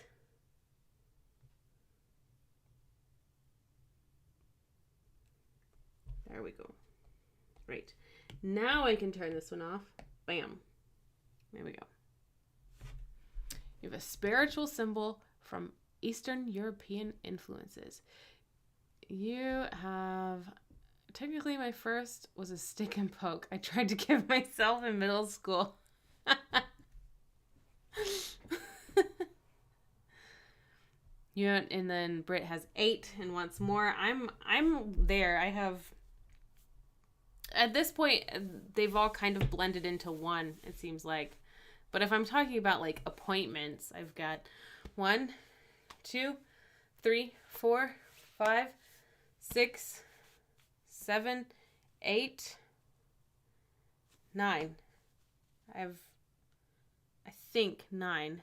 There we go. Right. Now I can turn this one off. Bam. There we go. You have a spiritual symbol from Eastern European influences. You have... Technically, my first was a stick and poke. I tried to give myself in middle school. Yeah, and then Britt has 8 and wants more. I'm there. I have... At this point, they've all kind of blended into one, it seems like. But if I'm talking about, like, appointments, I've got 1, 2, 3, 4, 5, 6, 7, 8, 9. I think 9.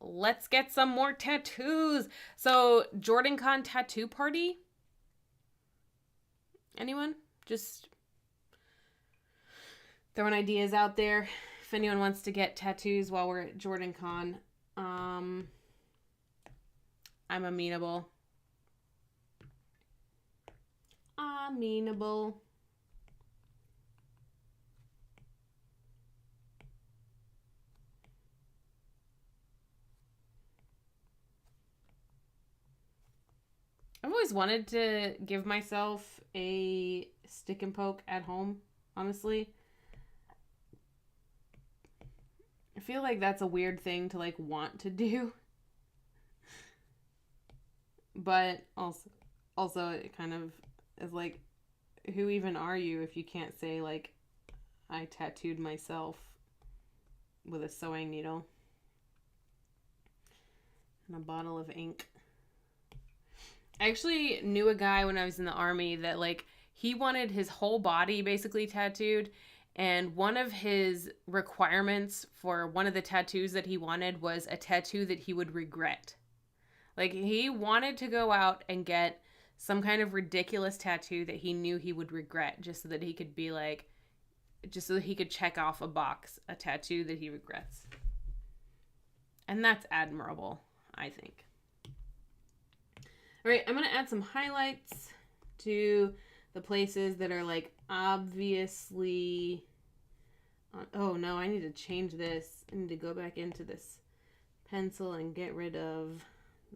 Let's get some more tattoos. So, JordanCon tattoo party? Anyone? Just throwing ideas out there. If anyone wants to get tattoos while we're at JordanCon, I'm amenable. Amenable. I've always wanted to give myself a stick and poke at home, honestly. feel like that's a weird thing to like want to do. But also it kind of is like, who even are you if you can't say like, I tattooed myself with a sewing needle and a bottle of ink. I actually knew a guy when I was in the army that like he wanted his whole body basically tattooed, and one of his requirements for one of the tattoos that he wanted was a tattoo that he would regret. Like he wanted to go out and get some kind of ridiculous tattoo that he knew he would regret, just so that he could be like, just so that he could check off a box, a tattoo that he regrets. And that's admirable, I think. All right, I'm going to add some highlights to the places that are like obviously... Oh no, I need to change this. I need to go back into this pencil and get rid of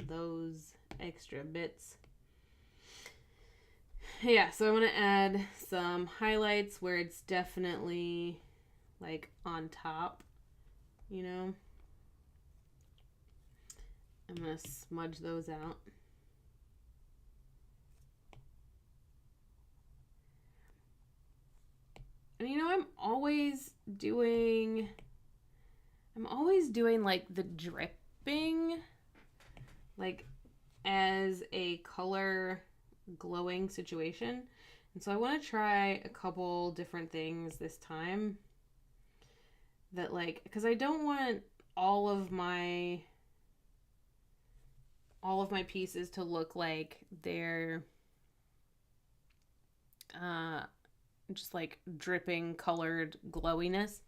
those extra bits. Yeah, so I want to add some highlights where it's definitely like on top, you know. I'm going to smudge those out. And you know, I'm always doing like the dripping, like as a color glowing situation. And so I want to try a couple different things this time that like, because I don't want all of my pieces to look like they're just like dripping colored glowiness.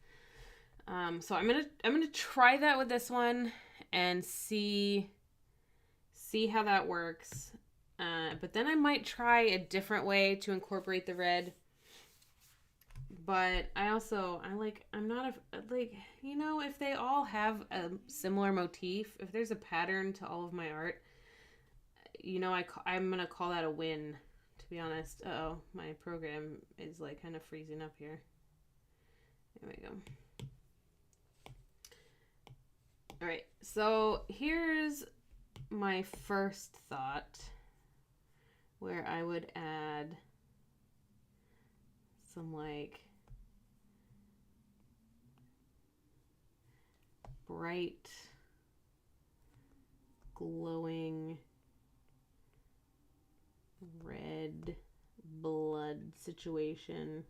So I'm gonna try that with this one and see how that works. But then I might try a different way to incorporate the red. But I'm not like, you know, if they all have a similar motif, if there's a pattern to all of my art, you know, I'm gonna call that a win. To be honest. Uh-oh, my program is like kind of freezing up here. There we go. All right, so here's my first thought, where I would add some like bright, glowing red blood situation.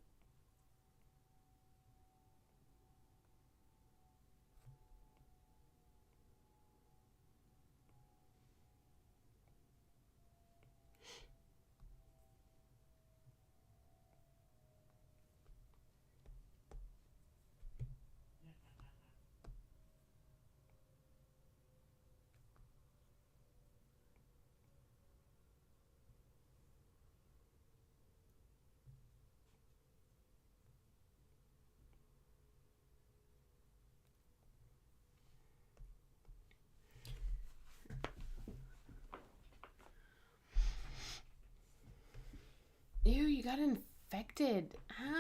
Ew, you got infected.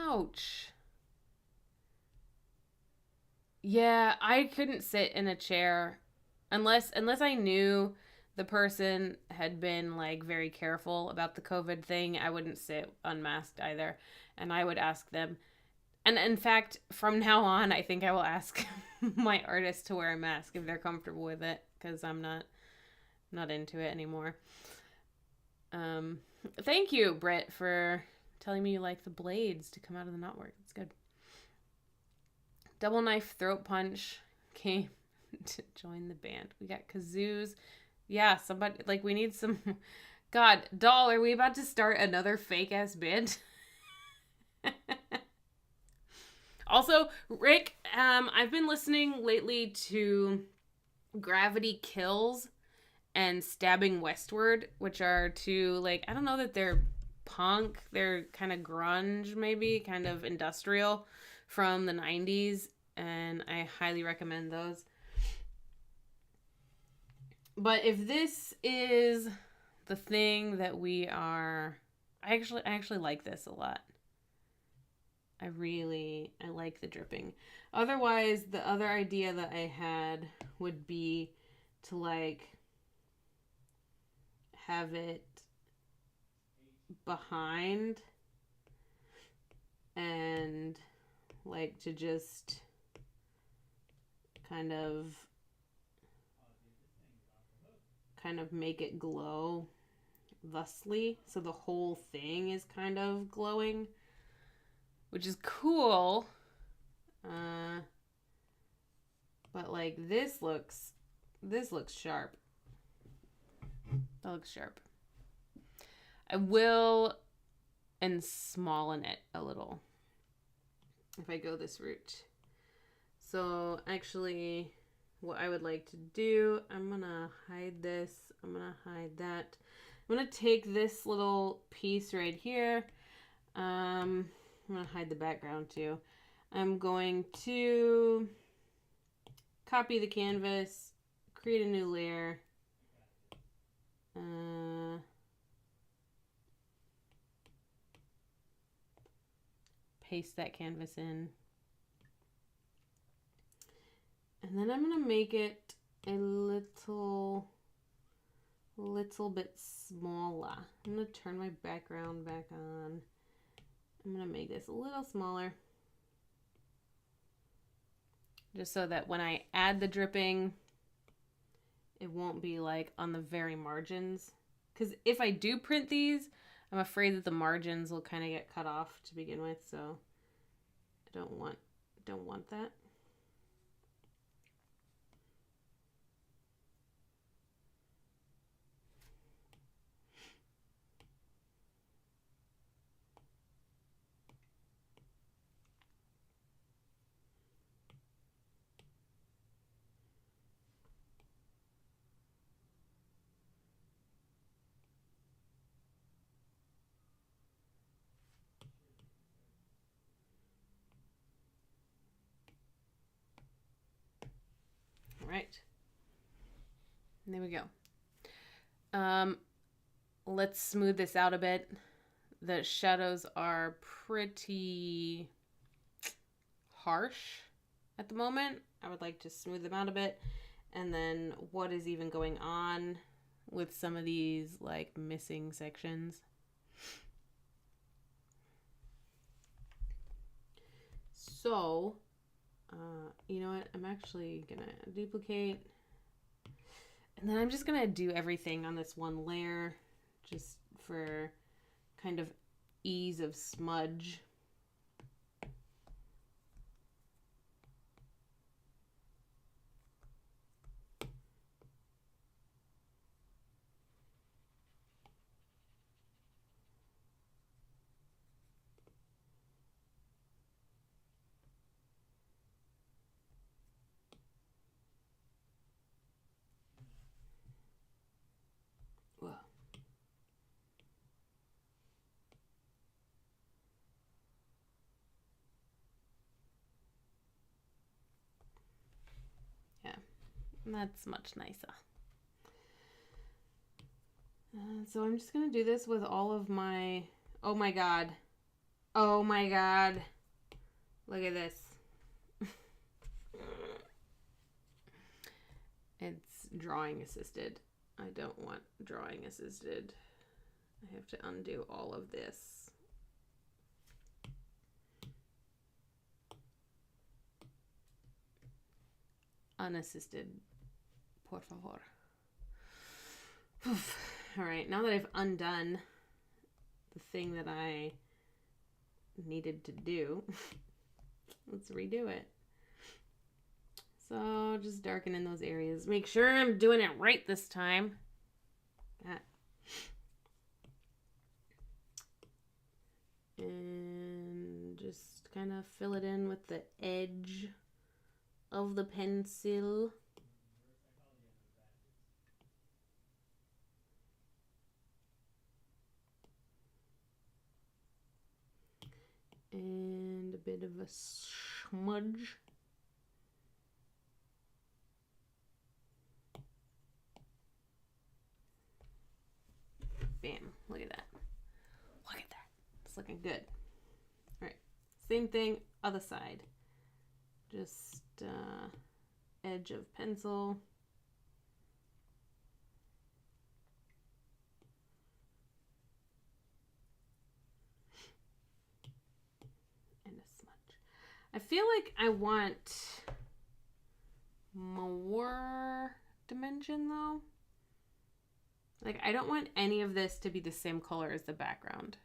Ouch. Yeah, I couldn't sit in a chair unless I knew the person had been like very careful about the COVID thing. I wouldn't sit unmasked either. And I would ask them. And in fact, from now on, I think I will ask my artist to wear a mask if they're comfortable with it, because I'm not into it anymore. Thank you, Britt, for telling me you like the blades to come out of the knotwork. It's good. Double knife throat punch came to join the band. We got kazoos. Yeah, somebody, like, we need some... God, doll, are we about to start another fake-ass band? Also, Rick, I've been listening lately to Gravity Kills and Stabbing Westward, which are two, like, I don't know that they're punk, they're kind of grunge, maybe, kind of industrial, from the 90s, and I highly recommend those. But if this is the thing that we are... I actually like this a lot. I like the dripping. Otherwise, the other idea that I had would be to like have it behind and like to just kind of make it glow thusly, so the whole thing is kind of glowing, which is cool. But like this looks sharp. That looks sharp. I will and smallen it a little if I go this route. So actually, what I would like to do, I'm gonna hide this. I'm gonna hide that. I'm gonna take this little piece right here. I'm gonna hide the background too. I'm going to copy the canvas, create a new layer. Paste that canvas in. And then I'm gonna make it a little bit smaller. I'm gonna turn my background back on. I'm gonna make this a little smaller. Just so that when I add the dripping, it won't be like on the very margins. Because if I do print these, I'm afraid that the margins will kind of get cut off to begin with, so I don't want that. Right. And there we go. Let's smooth this out a bit. The shadows are pretty harsh at the moment. I would like to smooth them out a bit. And then what is even going on with some of these like missing sections. So, you know what? I'm actually gonna duplicate. And then I'm just gonna do everything on this one layer just for kind of ease of smudge. That's much nicer. So I'm just going to do this with all of my... Oh my god. Oh my god. Look at this. It's drawing assisted. I don't want drawing assisted. I have to undo all of this. Unassisted. Por favor. All right, now that I've undone the thing that I needed to do, let's redo it. So just darken in those areas. Make sure I'm doing it right this time. That. And just kind of fill it in with the edge of the pencil. And a bit of a smudge. Bam, look at that. Look at that. It's looking good. All right, Same thing, other side. Just edge of pencil. And a smudge. I feel like I want more dimension though. Like, I don't want any of this to be the same color as the background.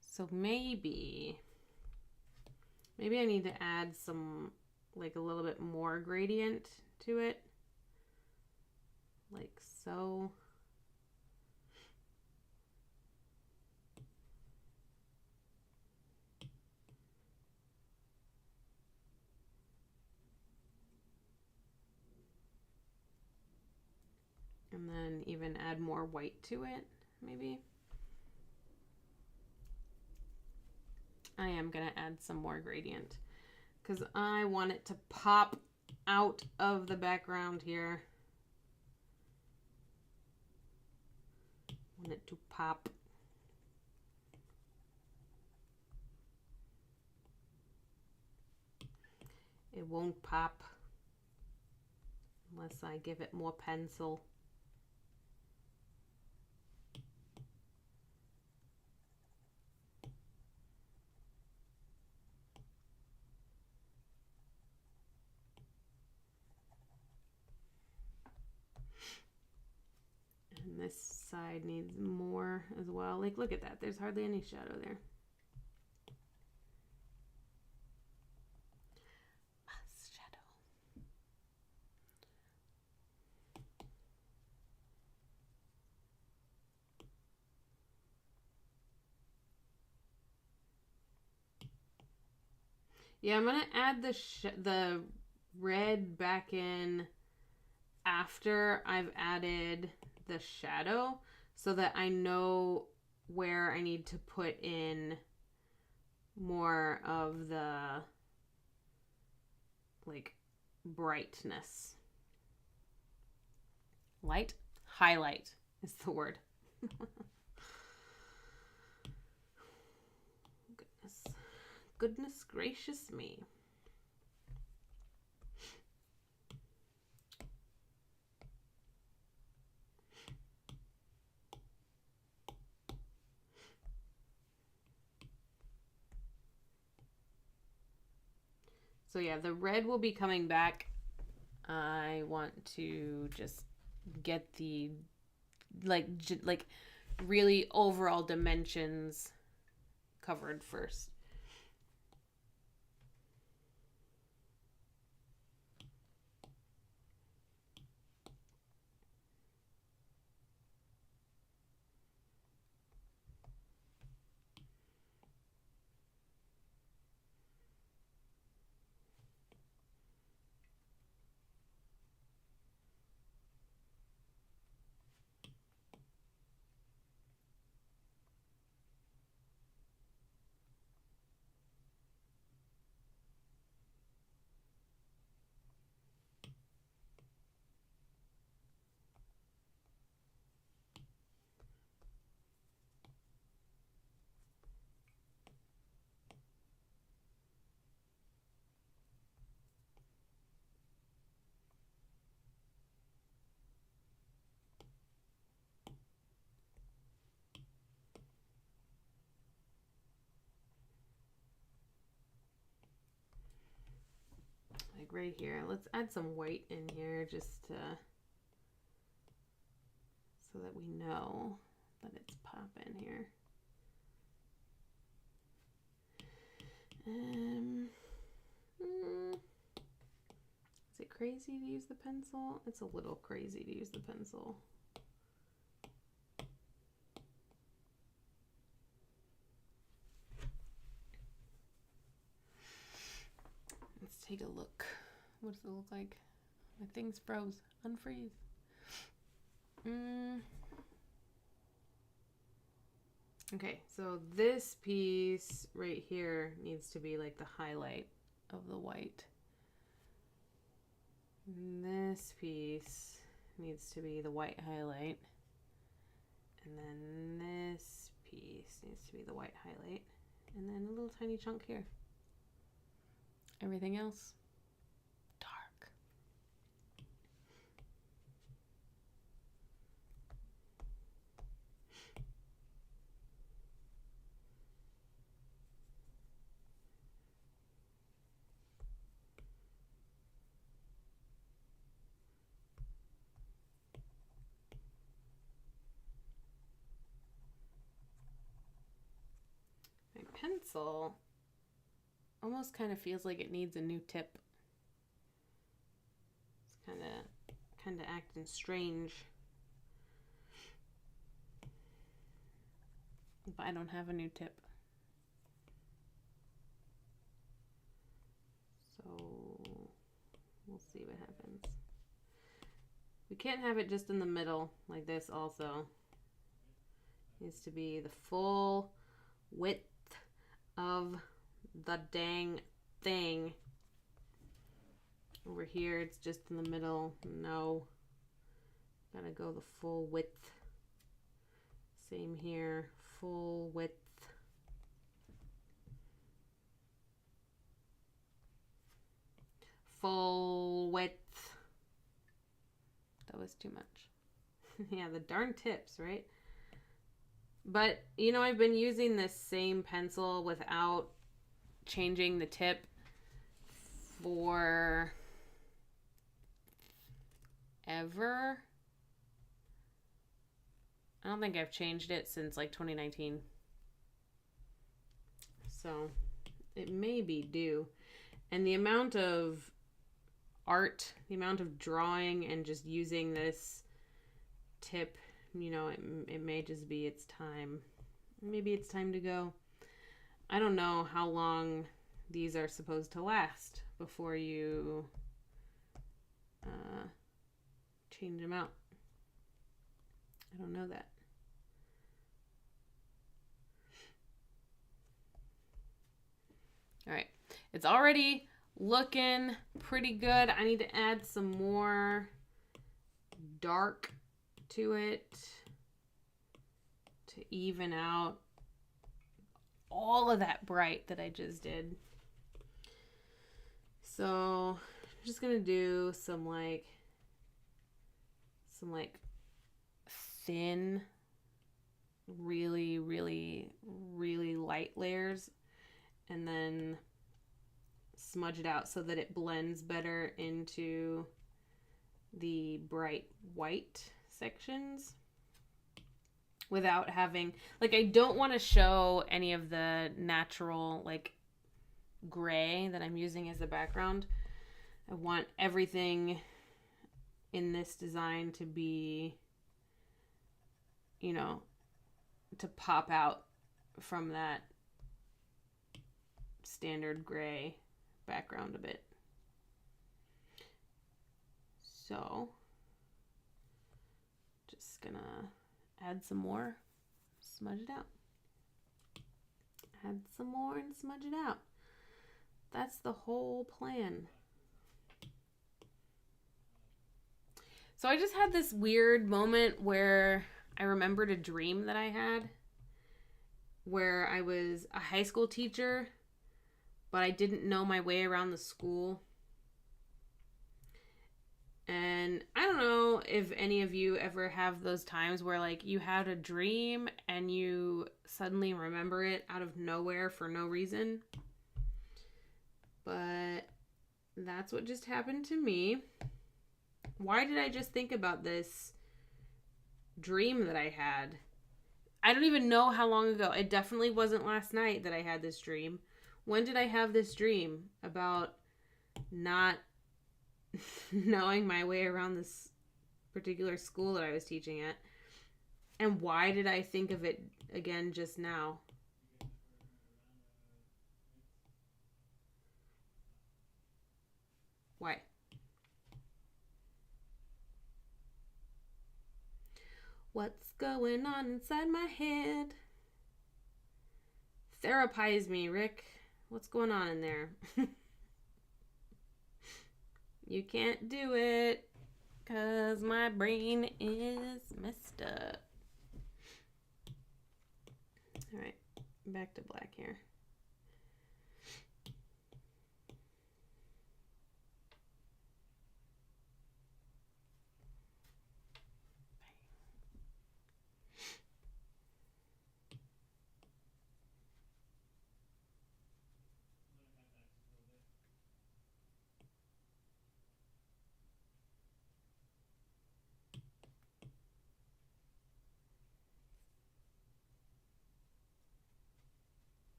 So maybe I need to add some, like, a little bit more gradient to it. Like so. And then even add more white to it, maybe. I am going to add some more gradient because I want it to pop out of the background here. I want it to pop. It won't pop unless I give it more pencil. And this side needs more as well. Like, look at that. There's hardly any shadow there. Shadow. Yeah, I'm going to add the red back in after I've added the shadow so that I know where I need to put in more of the, like, brightness. Light? Highlight is the word. Goodness gracious me. So yeah, the red will be coming back. I want to just get the like really overall dimensions covered first. Like right here. Let's add some white in here just to, so that we know that it's popping here. Is it crazy to use the pencil? It's a little crazy to use the pencil. Let's take a look. What does it look like? My thing's froze. Unfreeze. Okay, so this piece right here needs to be like the highlight of the white. And this piece needs to be the white highlight. And then this piece needs to be the white highlight. and then a little tiny chunk here. Everything else, dark. My pencil almost kind of feels like it needs a new tip. It's kind of acting strange. But I don't have a new tip. So we'll see what happens. We can't have it just in the middle like this also. It needs to be the full width of the dang thing. Over here it's just in the middle. No. Gotta go the full width. Same here. Full width. Full width. That was too much. Yeah, the darn tips, right? But, you know, I've been using this same pencil without changing the tip for ever. I don't think I've changed it since like 2019. So it may be due. And the amount of art, the amount of drawing and just using this tip, you know, it may just be its time. Maybe it's time to go. I don't know how long these are supposed to last before you change them out. I don't know that. All right, it's already looking pretty good. I need to add some more dark to it to even out all of that bright that I just did. So I'm just gonna do some like thin, really light layers, and then smudge it out so that it blends better into the bright white sections without having, like, I don't want to show any of the natural like gray that I'm using as the background. I want everything in this design to be, you know, to pop out from that standard gray background a bit. So just gonna add some more, smudge it out. Add some more and smudge it out. That's the whole plan. So I just had this weird moment where I remembered a dream that I had where I was a high school teacher, but I didn't know my way around the school. And I don't know if any of you ever have those times where like you had a dream and you suddenly remember it out of nowhere for no reason. But that's what just happened to me. Why did I just think about this dream that I had? I don't even know how long ago. It definitely wasn't last night that I had this dream. When did I have this dream about not knowing my way around this particular school that I was teaching at? And why did I think of it again just now? Why? What's going on inside my head? Therapize me, Rick. What's going on in there? You can't do it because my brain is messed up. All right, back to black here.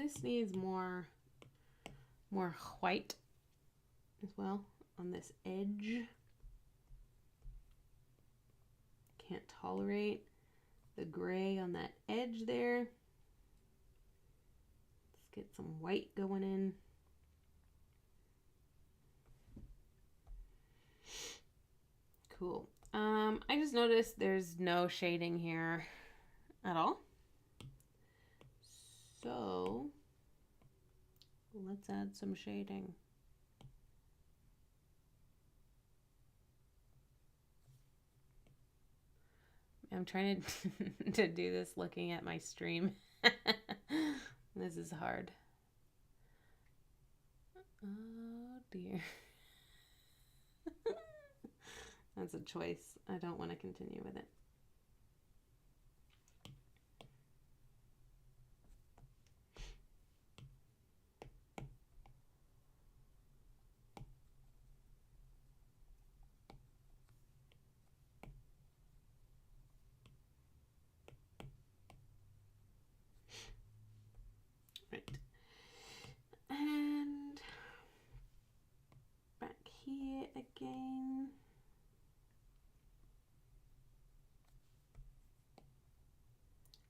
this needs more white as well on this edge. Can't tolerate the gray on that edge there. Let's get some white going in. Cool. I just noticed there's no shading here at all. So let's add some shading. I'm trying to do this looking at my stream. This is hard. Oh dear. That's a choice. I don't want to continue with it. Right. And back here again.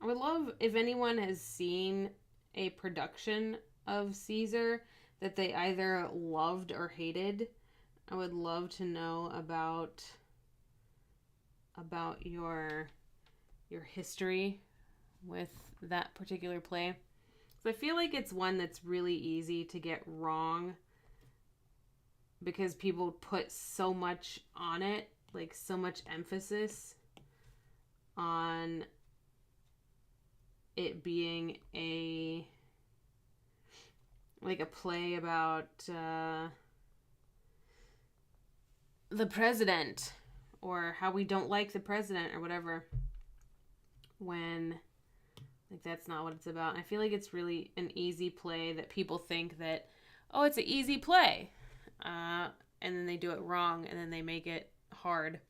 I would love if anyone has seen a production of Caesar that they either loved or hated. I would love to know about your history with that particular play. So I feel like it's one that's really easy to get wrong because people put so much on it, like so much emphasis on it being a play about the president or how we don't like the president or whatever, when like that's not what it's about. And I feel like it's really an easy play that people think that, oh, it's an easy play, and then they do it wrong and then they make it hard.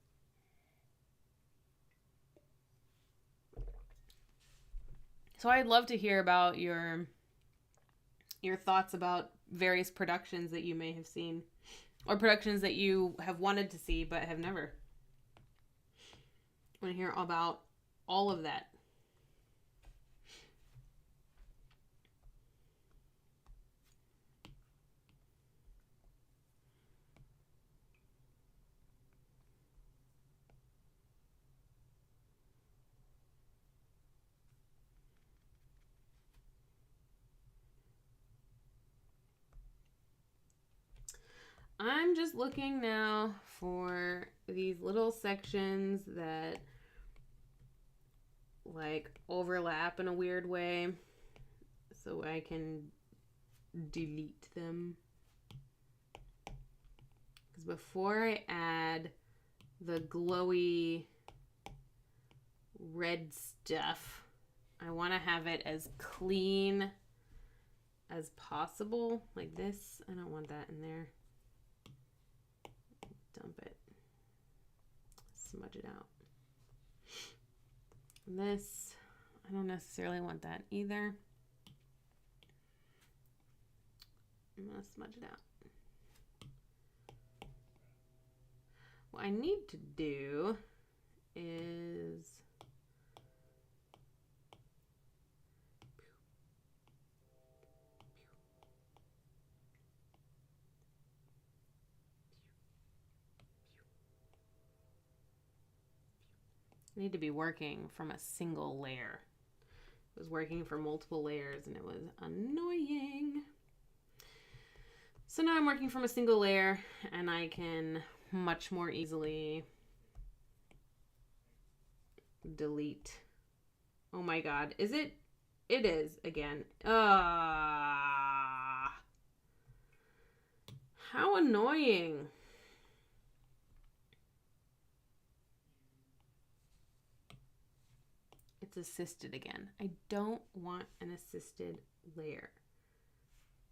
So I'd love to hear about your thoughts about various productions that you may have seen, or productions that you have wanted to see but have never. I want to hear about all of that. I'm just looking now for these little sections that like overlap in a weird way so I can delete them. Because before I add the glowy red stuff, I want to have it as clean as possible, like this. I don't want that in there. Dump it. Smudge it out. And this, I don't necessarily want that either. I'm going to smudge it out. What I need to do is I need to be working from a single layer. It was working for multiple layers and it was annoying. So now I'm working from a single layer and I can much more easily delete. Oh my god. Is it? It is again. How annoying. It's assisted again. I don't want an assisted layer.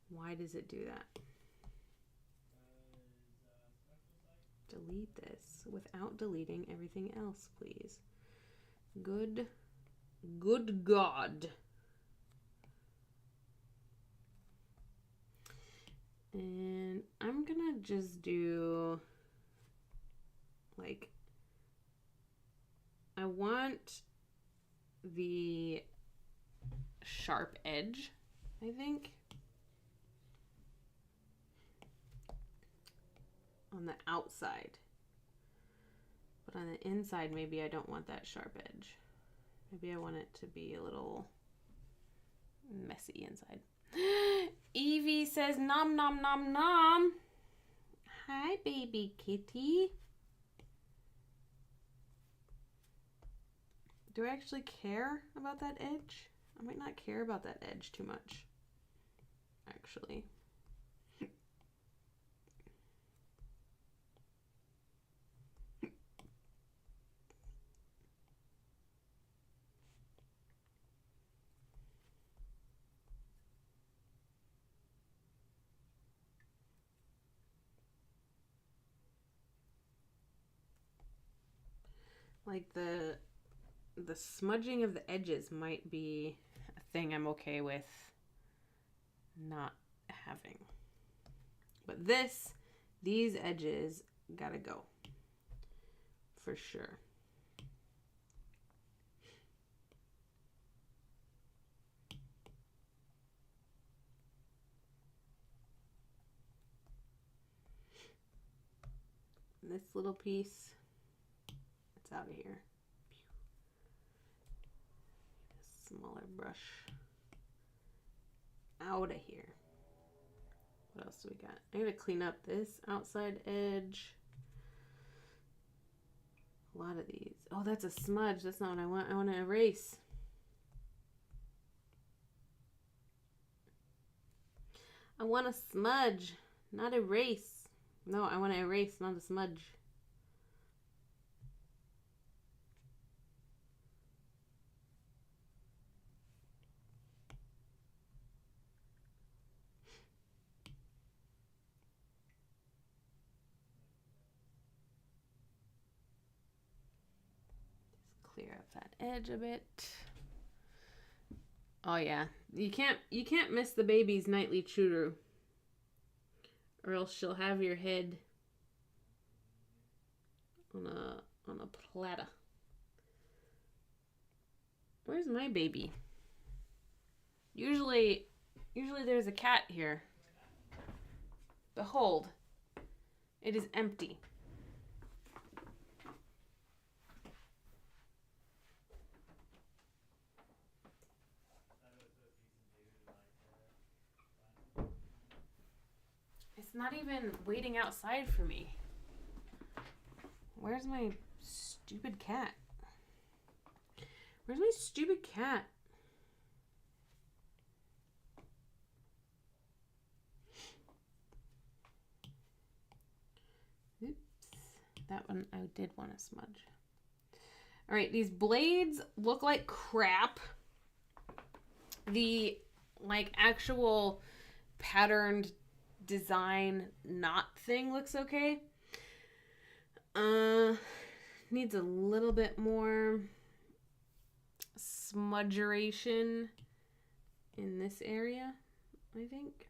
Why does it do that? Delete this without deleting everything else, please. Good God. And I'm gonna just do, like, I want the sharp edge, I think, on the outside. But on the inside, maybe I don't want that sharp edge. Maybe I want it to be a little messy inside. Evie says nom nom nom nom. Hi, baby kitty. Do I actually care about that edge? I might not care about that edge too much, actually. Like the smudging of the edges might be a thing I'm okay with not having. But these edges gotta go. For sure. And this little piece, it's out of here. Smaller brush out of here. What else do we got? I gotta clean up this outside edge. A lot of these. Oh, that's a smudge. That's not what I want. I want to erase. I want a smudge, not erase. No, I want to erase, not a smudge. Clear up that edge a bit. Oh yeah, you can't miss the baby's nightly churu, or else she'll have your head on a platter. Where's my baby? Usually there's a cat here. Behold, it is empty. It's not even waiting outside for me. Where's my stupid cat? Where's my stupid cat? Oops. That one I did want to smudge. All right, these blades look like crap. The actual patterned design knot thing looks okay. Needs a little bit more smudgeration in this area, I think.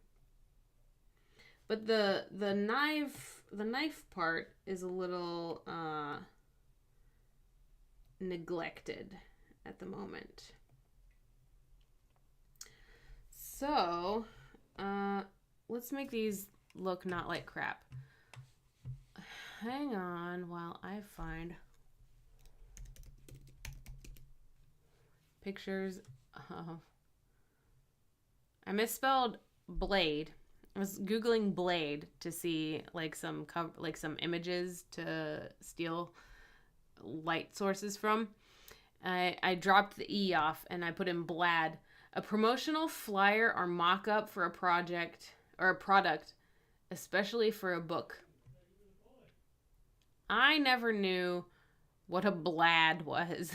But the knife part is a little neglected at the moment. So, let's make these look not like crap. Hang on while I find pictures of... I misspelled blade. I was Googling blade to see some images to steal light sources from. I dropped the E off and I put in blad. A promotional flyer or mock-up for a project or a product, especially for a book. I never knew what a blad was,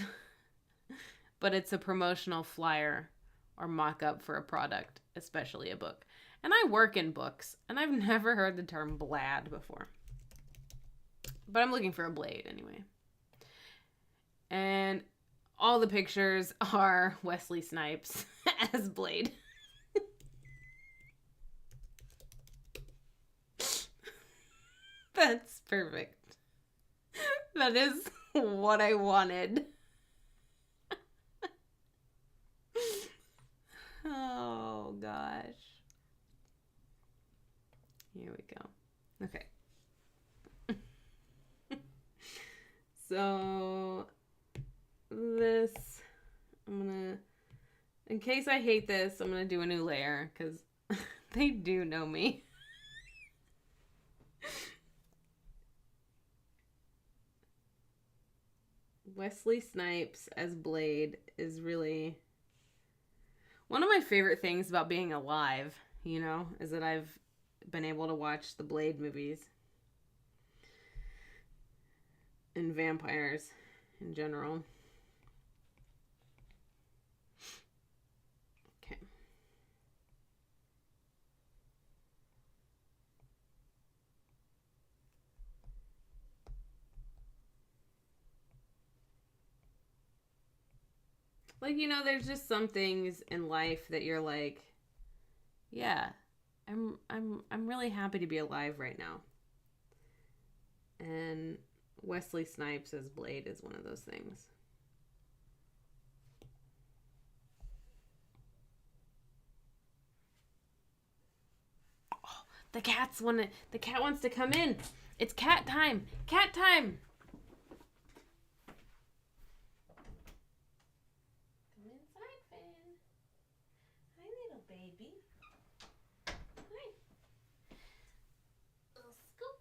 but it's a promotional flyer or mock-up for a product, especially a book. And I work in books, and I've never heard the term blad before. But I'm looking for a blade anyway. And all the pictures are Wesley Snipes as Blade. That's perfect. That is what I wanted. Oh, gosh. Here we go. Okay. So, this, in case I hate this, I'm going to do a new layer because they do know me. Wesley Snipes as Blade is really one of my favorite things about being alive, is that I've been able to watch the Blade movies and vampires in general. Okay. Like, there's just some things in life that you're like, yeah, I'm really happy to be alive right now. And Wesley Snipes as Blade is one of those things. Oh, the cat wants to come in. It's cat time. Cat time. Come inside, Finn. Hi, little baby. Hi. Little scoop.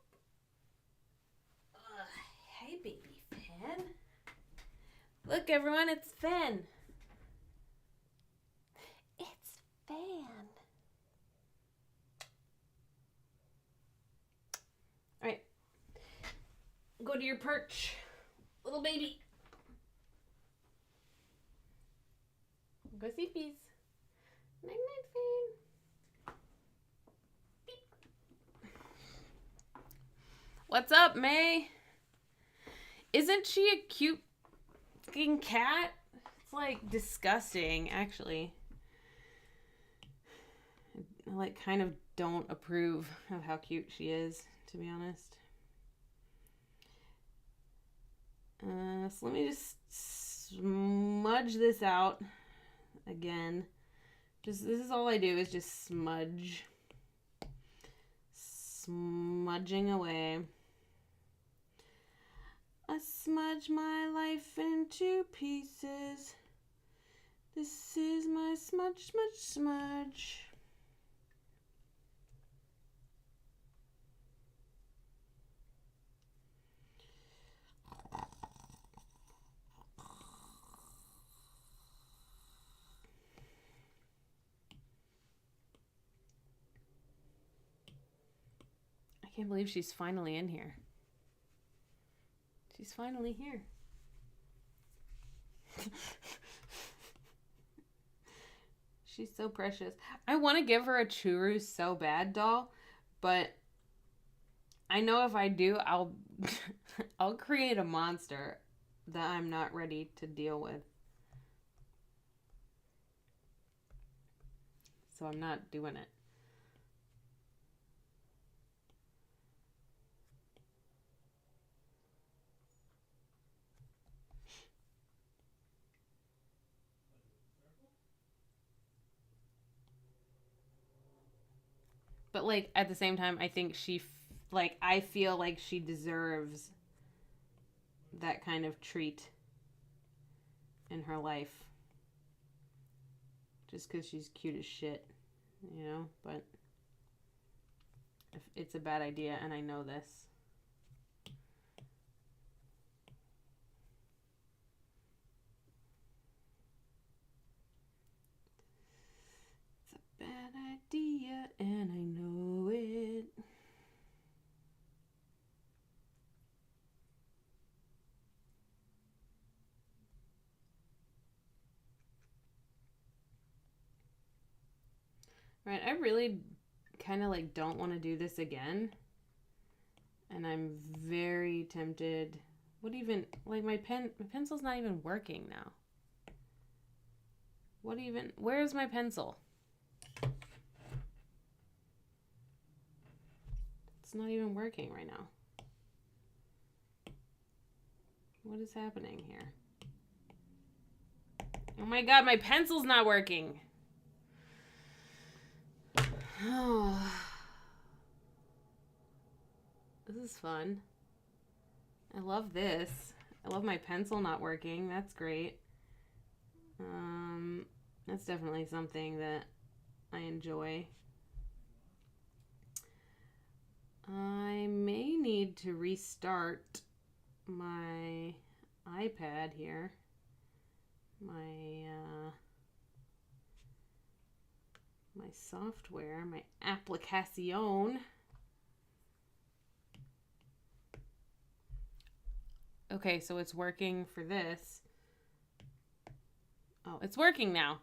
Hey, baby Finn. Look, everyone, it's Finn. It's Finn. All right. Go to your perch, little baby. Go see peas. Night, night, Finn. Beep. What's up, May? Isn't she a cute fucking cat? It's like disgusting, actually. I kind of don't approve of how cute she is, to be honest. So let me just smudge this out again. This is all I do is just smudging away. I smudge my life into pieces. This is my smudge. I can't believe she's finally in here. She's finally here. She's so precious. I want to give her a Churu so bad, doll, but I know if I do, I'll create a monster that I'm not ready to deal with. So I'm not doing it. But, like, at the same time, I think I feel like she deserves that kind of treat in her life. Just because she's cute as shit, But if it's a bad idea, and I know this. Bad idea, and I know it. Right, I really kind of don't want to do this again. And I'm very tempted. My pencil's not even working now. Where's my pencil? It's not even working right now. What is happening here? Oh my god, my pencil's not working. Oh. This is fun. I love this. I love my pencil not working. That's great. That's definitely something that I enjoy. I may need to restart my iPad here. My software, my application. Okay, so it's working for this. Oh, it's working now.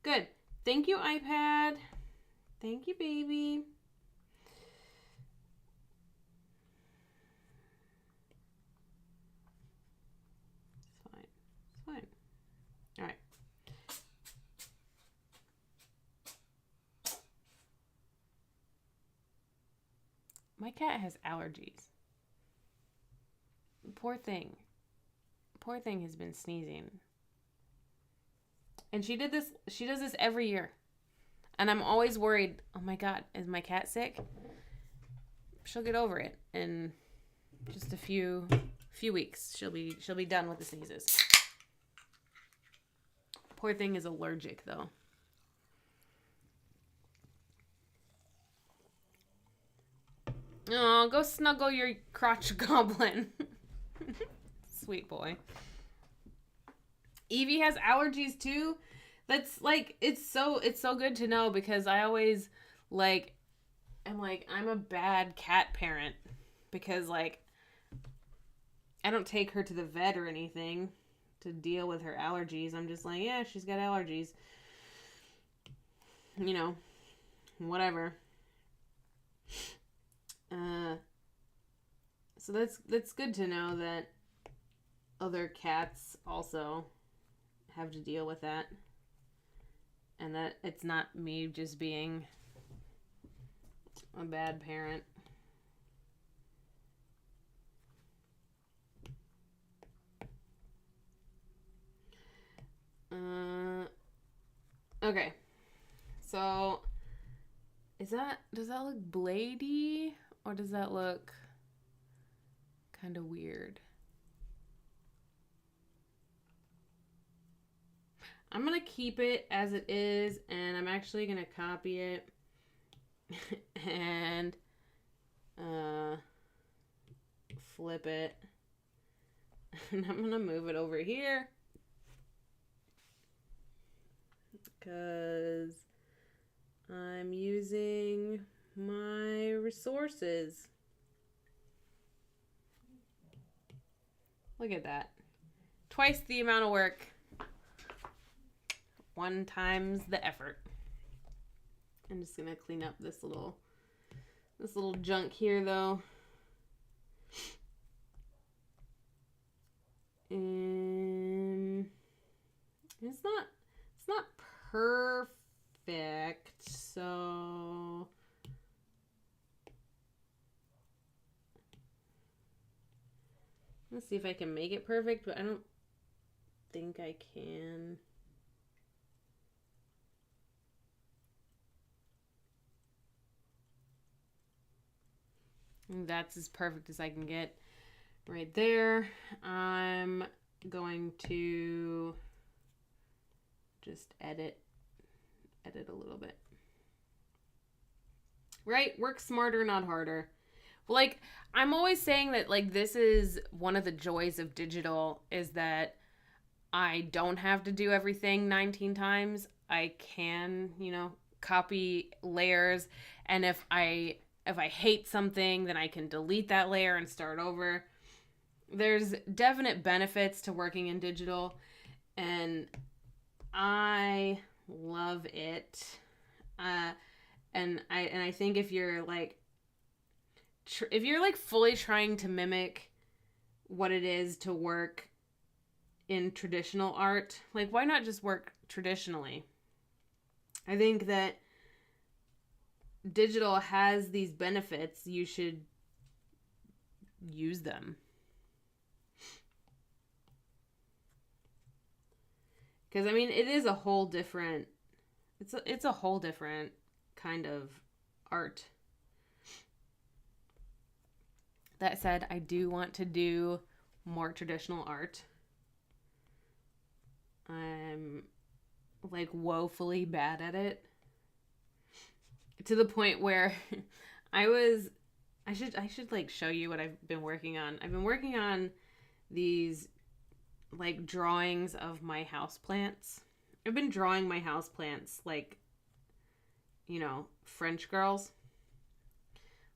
Good. Thank you, iPad. Thank you, baby. It's fine. It's fine. All right. My cat has allergies. Poor thing. Poor thing has been sneezing. And she does this every year. And I'm always worried, oh my god, is my cat sick? She'll get over it in just a few weeks. She'll be done with the sneezes. Poor thing is allergic though. Oh, go snuggle your crotch goblin. Sweet boy. Evie has allergies too. That's like, it's so good to know, because I always I'm a bad cat parent, because like I don't take her to the vet or anything to deal with her allergies. I'm just like, yeah, she's got allergies. You know, whatever. So that's good to know that other cats also have to deal with that, and that it's not me just being a bad parent. Okay, so does that look bladey, or does that look kind of weird? I'm going to keep it as it is, and I'm actually going to copy it and flip it. And I'm going to move it over here, because I'm using my resources. Look at that. Twice the amount of work. 1 times the effort. I'm just gonna clean up this little junk here though. And it's not perfect, so let's see if I can make it perfect, but I don't think I can. And that's as perfect as I can get right there. I'm going to just edit a little bit. Right? Work smarter, not harder. Like, I'm always saying that, like, this is one of the joys of digital, is that I don't have to do everything 19 times. I can, copy layers, and if I hate something, then I can delete that layer and start over. There's definite benefits to working in digital, and I love it. And I think if you're fully trying to mimic what it is to work in traditional art, like, why not just work traditionally? I think that digital has these benefits. You should use them. Because I mean, it is a whole different. It's a whole different kind of art. That said, I do want to do more traditional art. I'm like woefully bad at it, to the point where I should like show you what I've been working on. I've been working on these like drawings of my houseplants. I've been drawing my houseplants like, French girls.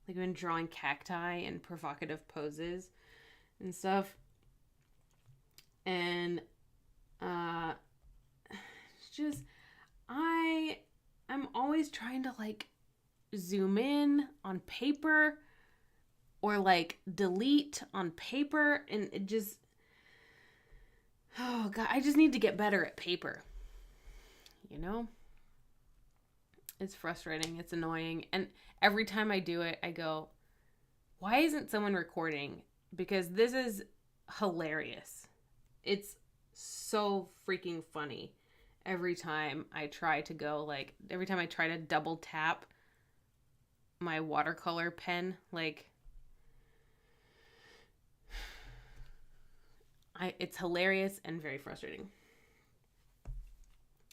Like I've been drawing cacti in provocative poses and stuff. And just I'm always trying to like zoom in on paper or like delete on paper, and it just, oh god, I just need to get better at paper. It's frustrating, it's annoying, and every time I do it I go, why isn't someone recording? Because this is hilarious. It's so freaking funny. Every time I try to double tap my watercolor pen, like, it's hilarious and very frustrating.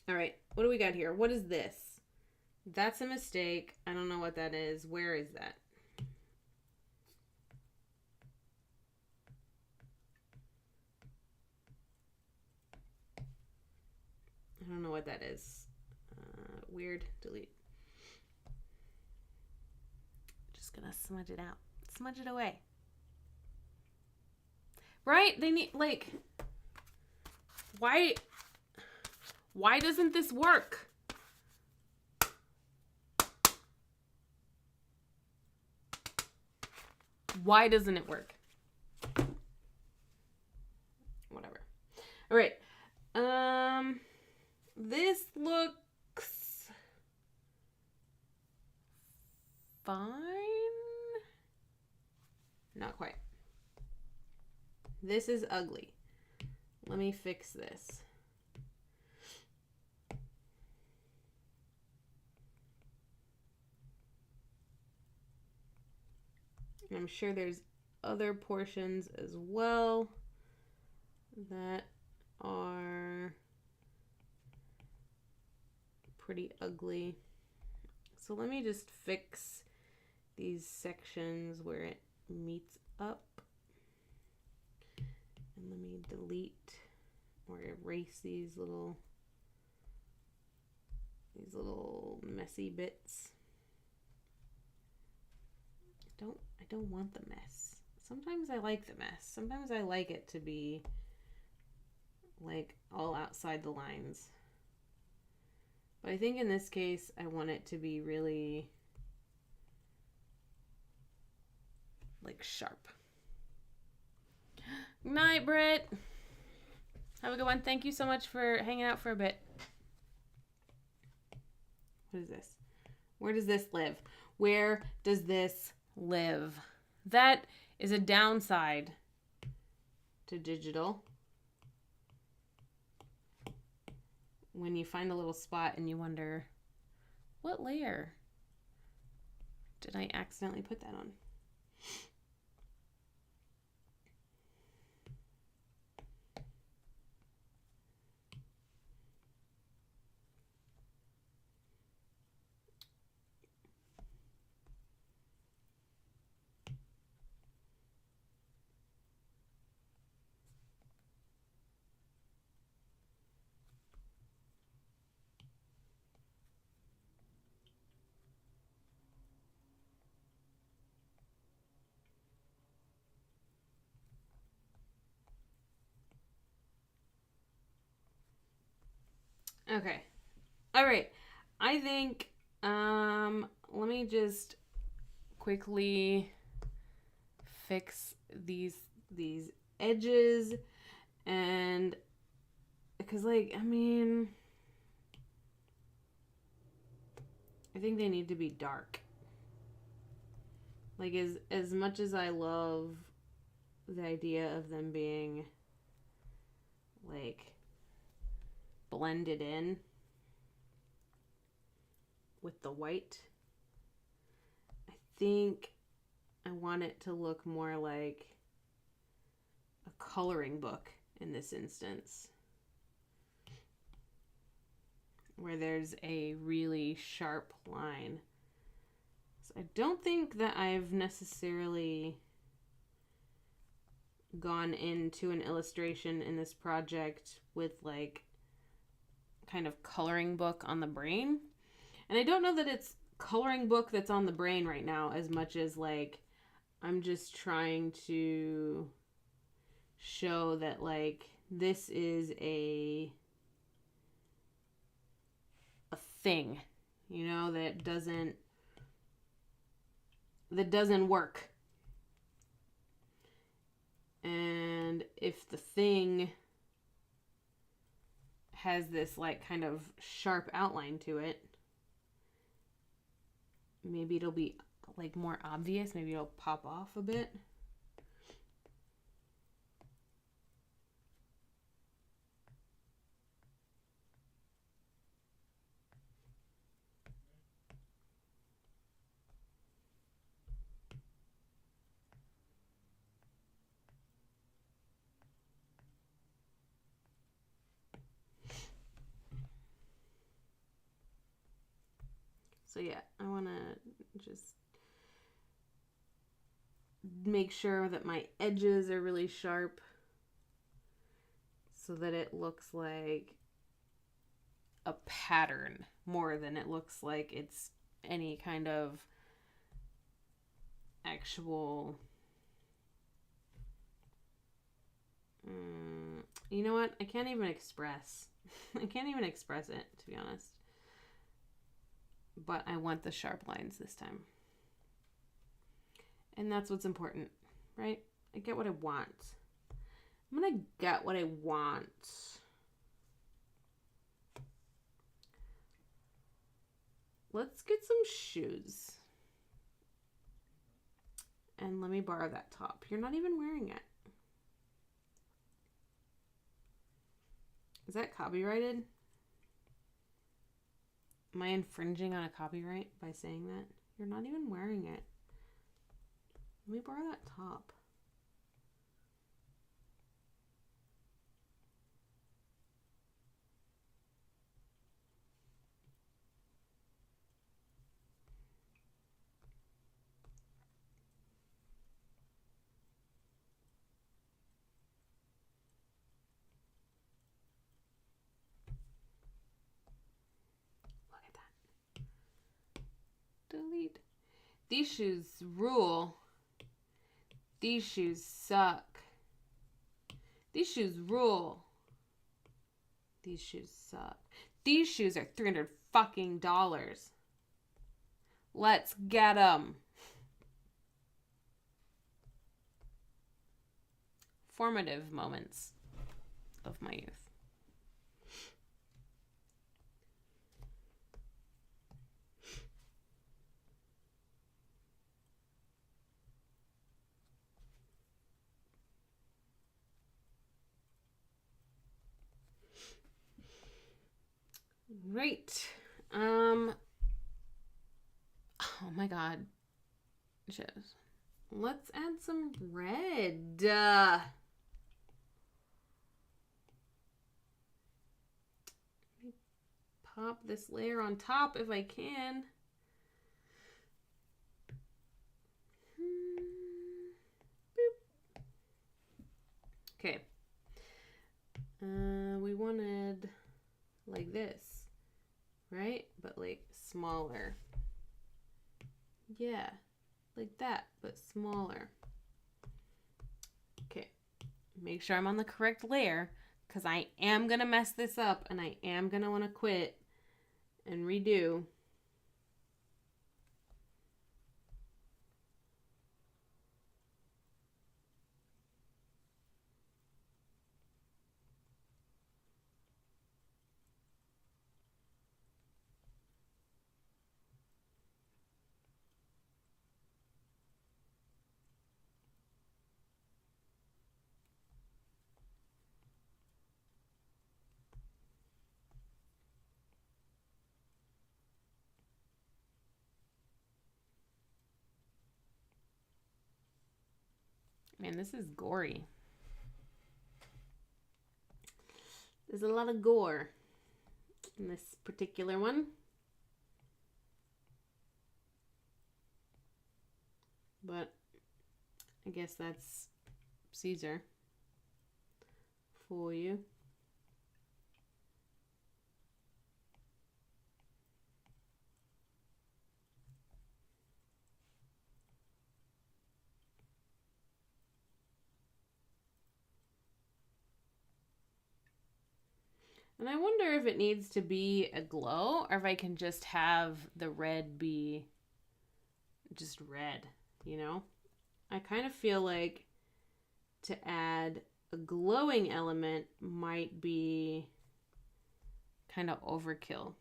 All right, what do we got here? What is this? That's a mistake. I don't know what that is. Where is that? I don't know what that is. Weird. Delete. Just gonna smudge it out. Smudge it away. Right? They need, like, why doesn't this work? Why doesn't it work? Whatever. All right. This looks fine. Not quite. This is ugly. Let me fix this. And I'm sure there's other portions as well that are pretty ugly. So let me just fix these sections where it meets up. And let me delete or erase these little messy bits. I don't want the mess. Sometimes I like the mess. Sometimes I like it to be like all outside the lines. But I think in this case, I want it to be really like sharp. Good night, Britt. Have a good one. Thank you so much for hanging out for a bit. What is this? Where does this live? Where does this live? That is a downside to digital. When you find a little spot and you wonder, what layer did I accidentally put that on? Okay. All right. I think, let me just quickly fix these edges, and because, like, I mean, I think they need to be dark. Like, as much as I love the idea of them being like blend it in with the white. I think I want it to look more like a coloring book in this instance, where there's a really sharp line. So I don't think that I've necessarily gone into an illustration in this project with like kind of coloring book on the brain. And I don't know that it's coloring book that's on the brain right now as much as like I'm just trying to show that like this is a thing, you know, that doesn't work. And if the thing has this like kind of sharp outline to it, maybe it'll be like more obvious. Maybe it'll pop off a bit. So yeah, I want to just make sure that my edges are really sharp so that it looks like a pattern more than it looks like it's any kind of actual... you know what? I can't even express. I can't even express it, to be honest. But I want the sharp lines this time. And that's what's important, right? I get what I want. I'm gonna get what I want. Let's get some shoes. And let me borrow that top. You're not even wearing it. Is that copyrighted? Am I infringing on a copyright by saying that? You're not even wearing it. Let me borrow that top. Look at that. Delete. These shoes rule. These shoes suck. These shoes rule. These shoes suck. These shoes are $300 fucking dollars. Let's get them. Formative moments of my youth. Right. Oh my god. Shit. Let's add some red. Pop this layer on top if I can. Okay. We wanted like this, right? But like smaller. Yeah, like that, but smaller. Okay, make sure I'm on the correct layer because I am gonna mess this up and I am gonna want to quit and redo. Man, this is gory. There's a lot of gore in this particular one. But I guess that's Caesar for you. And I wonder if it needs to be a glow or if I can just have the red be just red, you know? I kind of feel like to add a glowing element might be kind of overkill.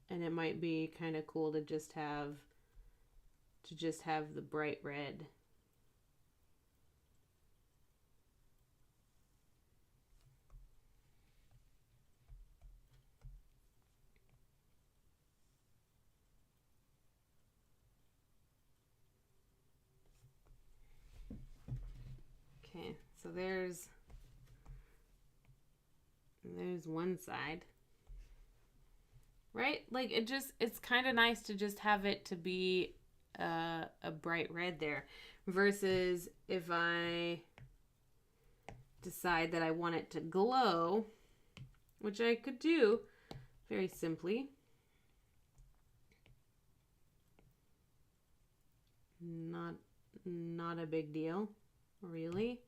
And it might be kind of cool to just have the bright red. Okay, so there's one side. Right? Like it's kind of nice to just have it to be a bright red there versus if I decide that I want it to glow, which I could do very simply. Not a big deal, really.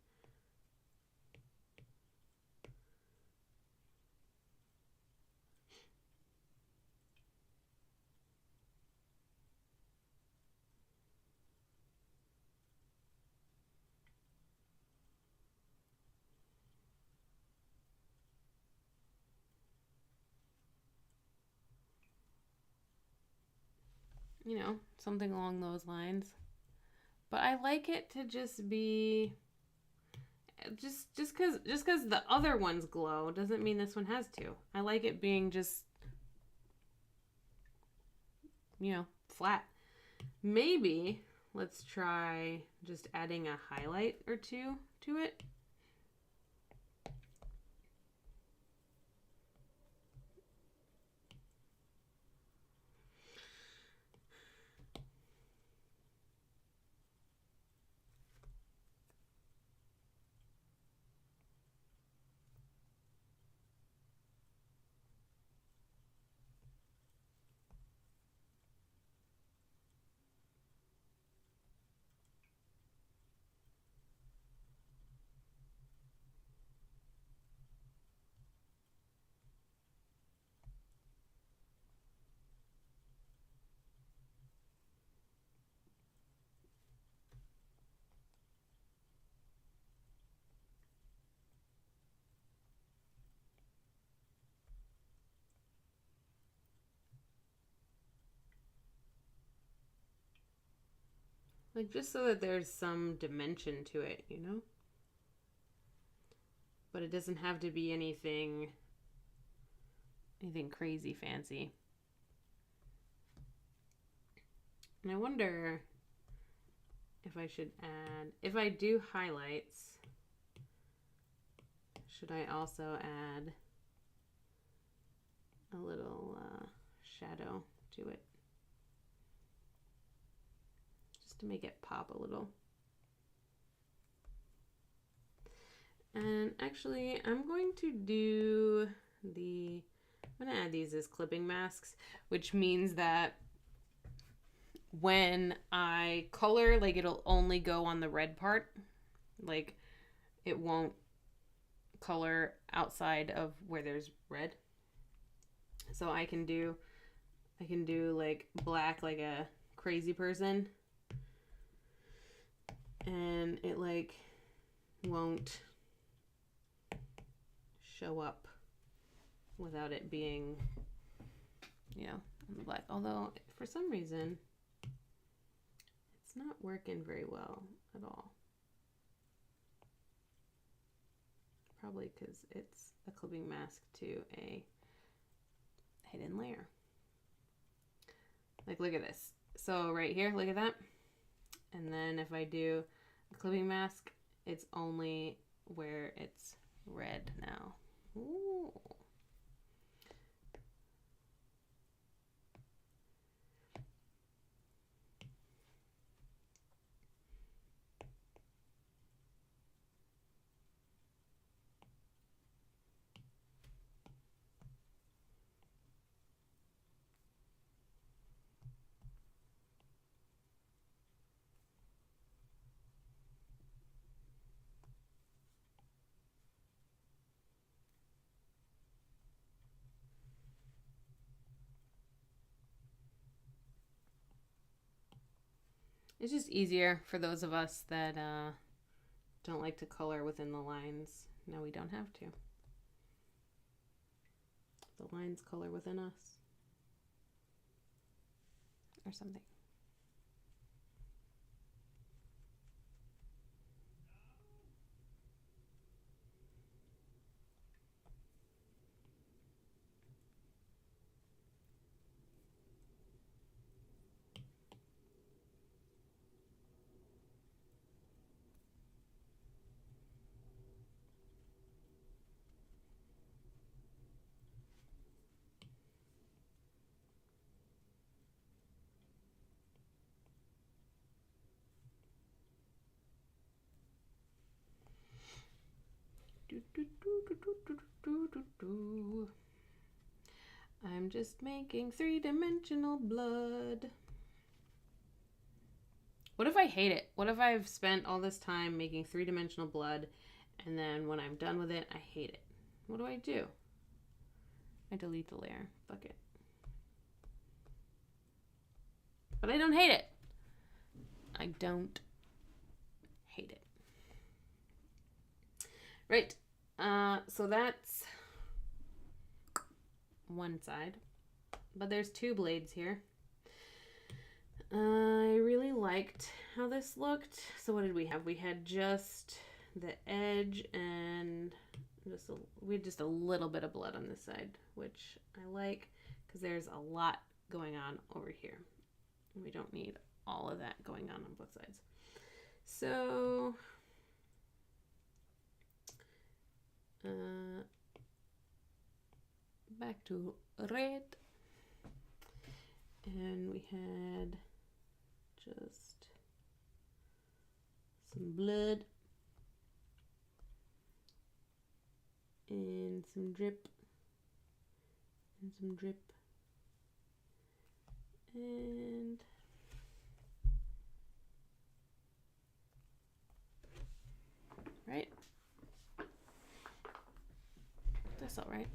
You know, something along those lines. But I like it to just be just because the other ones glow doesn't mean this one has to. I like it being just, you know, flat. Maybe let's try just adding a highlight or two to it. Like, just so that there's some dimension to it, you know? But it doesn't have to be anything crazy fancy. And I wonder if I should add, if I do highlights, should I also add a little shadow to it? To make it pop a little. And actually, I'm going to add these as clipping masks, which means that when I color, like, it'll only go on the red part. Like, it won't color outside of where there's red. So I can do like black like a crazy person. And it like won't show up without it being, you know, on the black. Although for some reason it's not working very well at all. Probably because it's a clipping mask to a hidden layer. Like, look at this. So right here, look at that. And then if I do clipping mask. It's only where it's red now. Ooh. It's just easier for those of us that don't like to color within the lines. Now we don't have to. The lines color within us. Or something. I'm just making 3-dimensional blood. What if I hate it? What if I've spent all this time making 3-dimensional blood and then when I'm done with it, I hate it? What do I do? I delete the layer. Fuck it. But I don't hate it. I don't hate it. Right. So that's one side. But there's 2 blades here. I really liked how this looked. So what did we have? We had just the edge and we had just a little bit of blood on this side, which I like because there's a lot going on over here. And we don't need all of that going on both sides. So back to red. And we had just some blood and some drip and some drip and right. That's all right.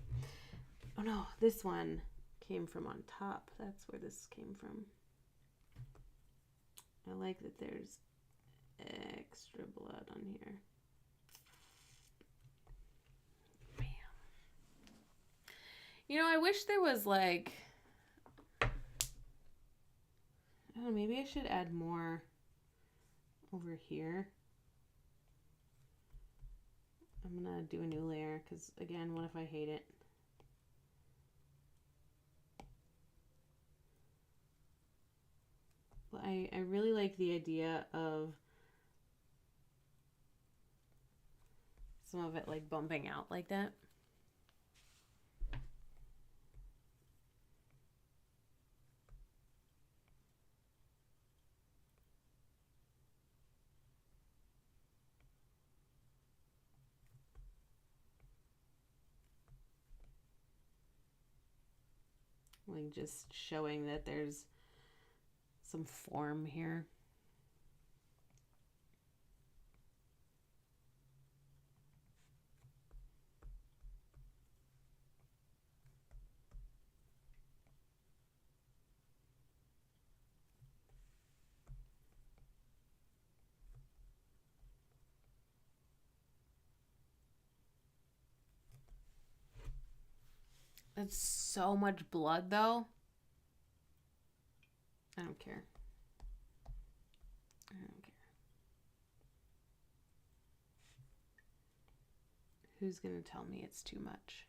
Oh no, this one came from on top. That's where this came from. I like that there's extra blood on here. Bam. You know, I wish there was like, I don't know, maybe I should add more over here. I'm gonna do a new layer because again, what if I hate it? I really like the idea of some of it like bumping out like that. Like just showing that there's some form here. That's so much blood though. I don't care. I don't care. Who's gonna tell me it's too much?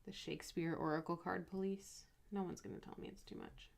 The Shakespeare Oracle card police? No one's gonna tell me it's too much.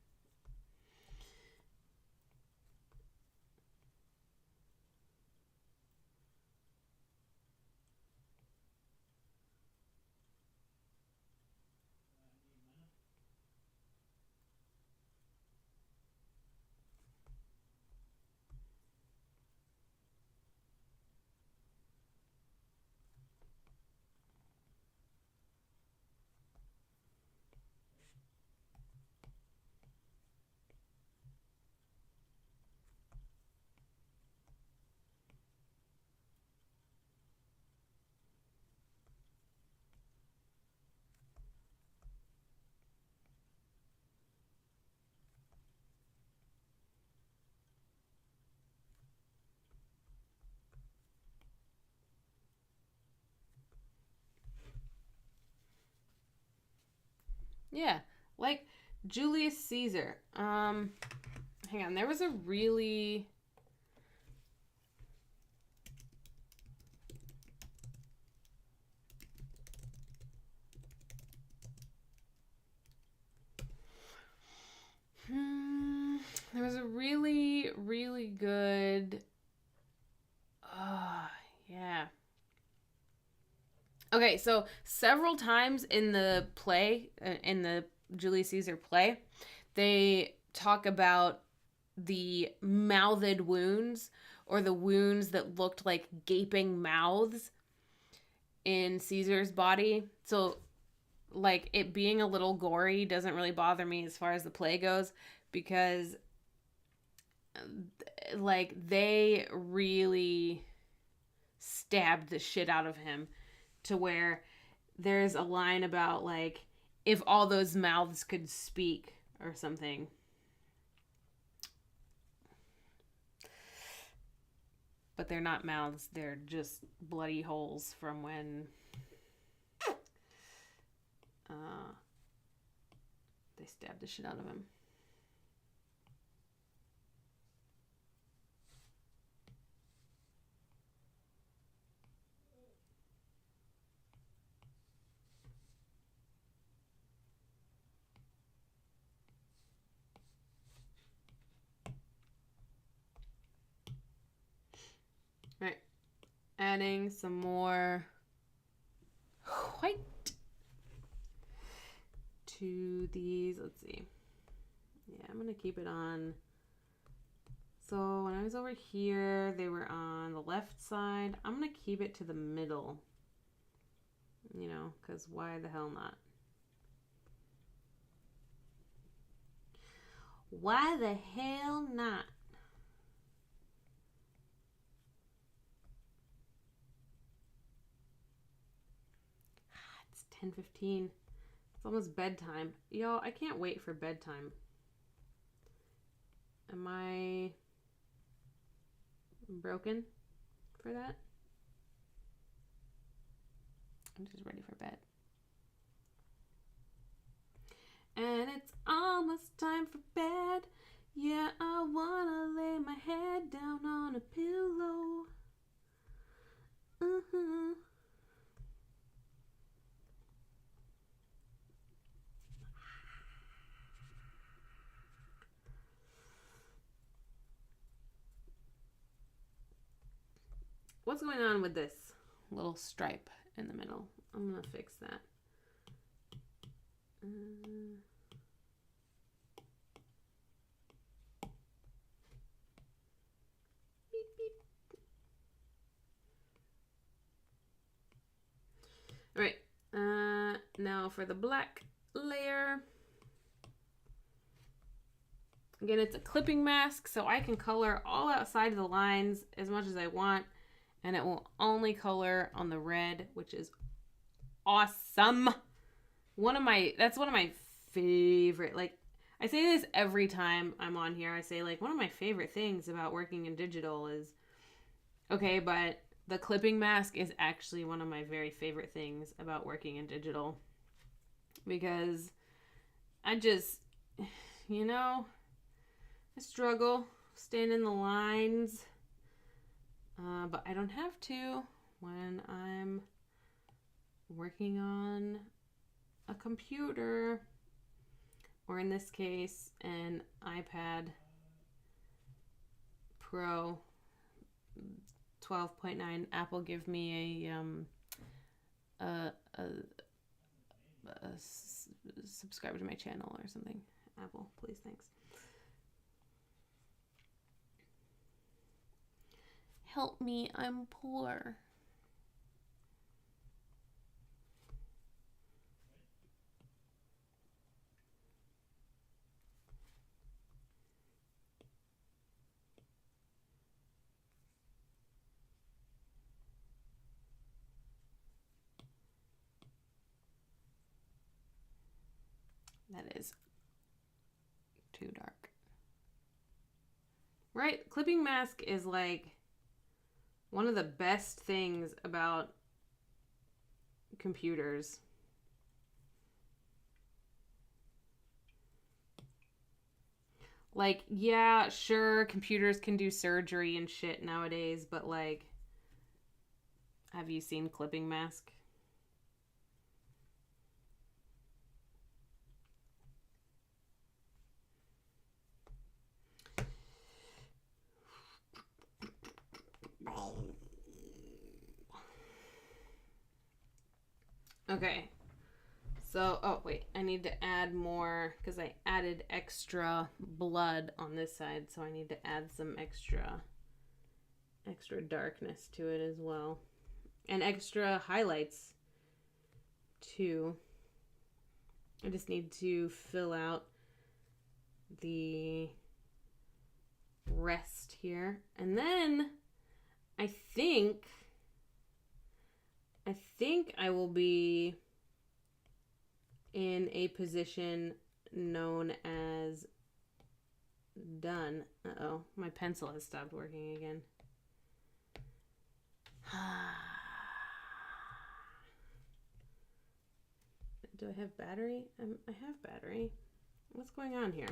Yeah, like Julius Caesar. Hang on. There was a really there was a really, really good. Yeah. Okay, so several times in the play, in the Julius Caesar play, they talk about the mouthed wounds or the wounds that looked like gaping mouths in Caesar's body. So, like, it being a little gory doesn't really bother me as far as the play goes because, like, they really stabbed the shit out of him to where there's a line about, like, if all those mouths could speak or something. But they're not mouths, they're just bloody holes from when they stabbed the shit out of him. Right. Adding some more white to these. Let's see. Yeah, I'm going to keep it on. So when I was over here, they were on the left side. I'm going to keep it to the middle. You know, because why the hell not? Why the hell not? It's 10:15. It's almost bedtime. Y'all, I can't wait for bedtime. Am I broken for that? I'm just ready for bed. And it's almost time for bed. Yeah, I wanna lay my head down on a pillow. What's going on with this little stripe in the middle? I'm gonna fix that. Beep, beep. All right. Now for the black layer. Again, it's a clipping mask, so I can color all outside of the lines as much as I want, and it will only color on the red, which is awesome. That's one of my favorite, like, I say this every time I'm on here. I say, like, one of my favorite things about working in digital is, okay, but the clipping mask is actually one of my very favorite things about working in digital. Because I just, you know, I struggle staying in the lines. But I don't have to when I'm working on a computer, or in this case, an iPad Pro 12.9. Apple give me a subscribe to my channel or something. Apple, please, thanks. Help me, I'm poor. That is too dark. Right? Clipping mask is like one of the best things about computers. Like, yeah, sure, computers can do surgery and shit nowadays, but like, have you seen clipping mask? Okay. So, oh wait, I need to add more because I added extra blood on this side, so I need to add some extra darkness to it as well. And extra highlights too. I just need to fill out the rest here. And then I think I will be in a position known as done. Uh-oh, my pencil has stopped working again. Do I have battery? I have battery. What's going on here?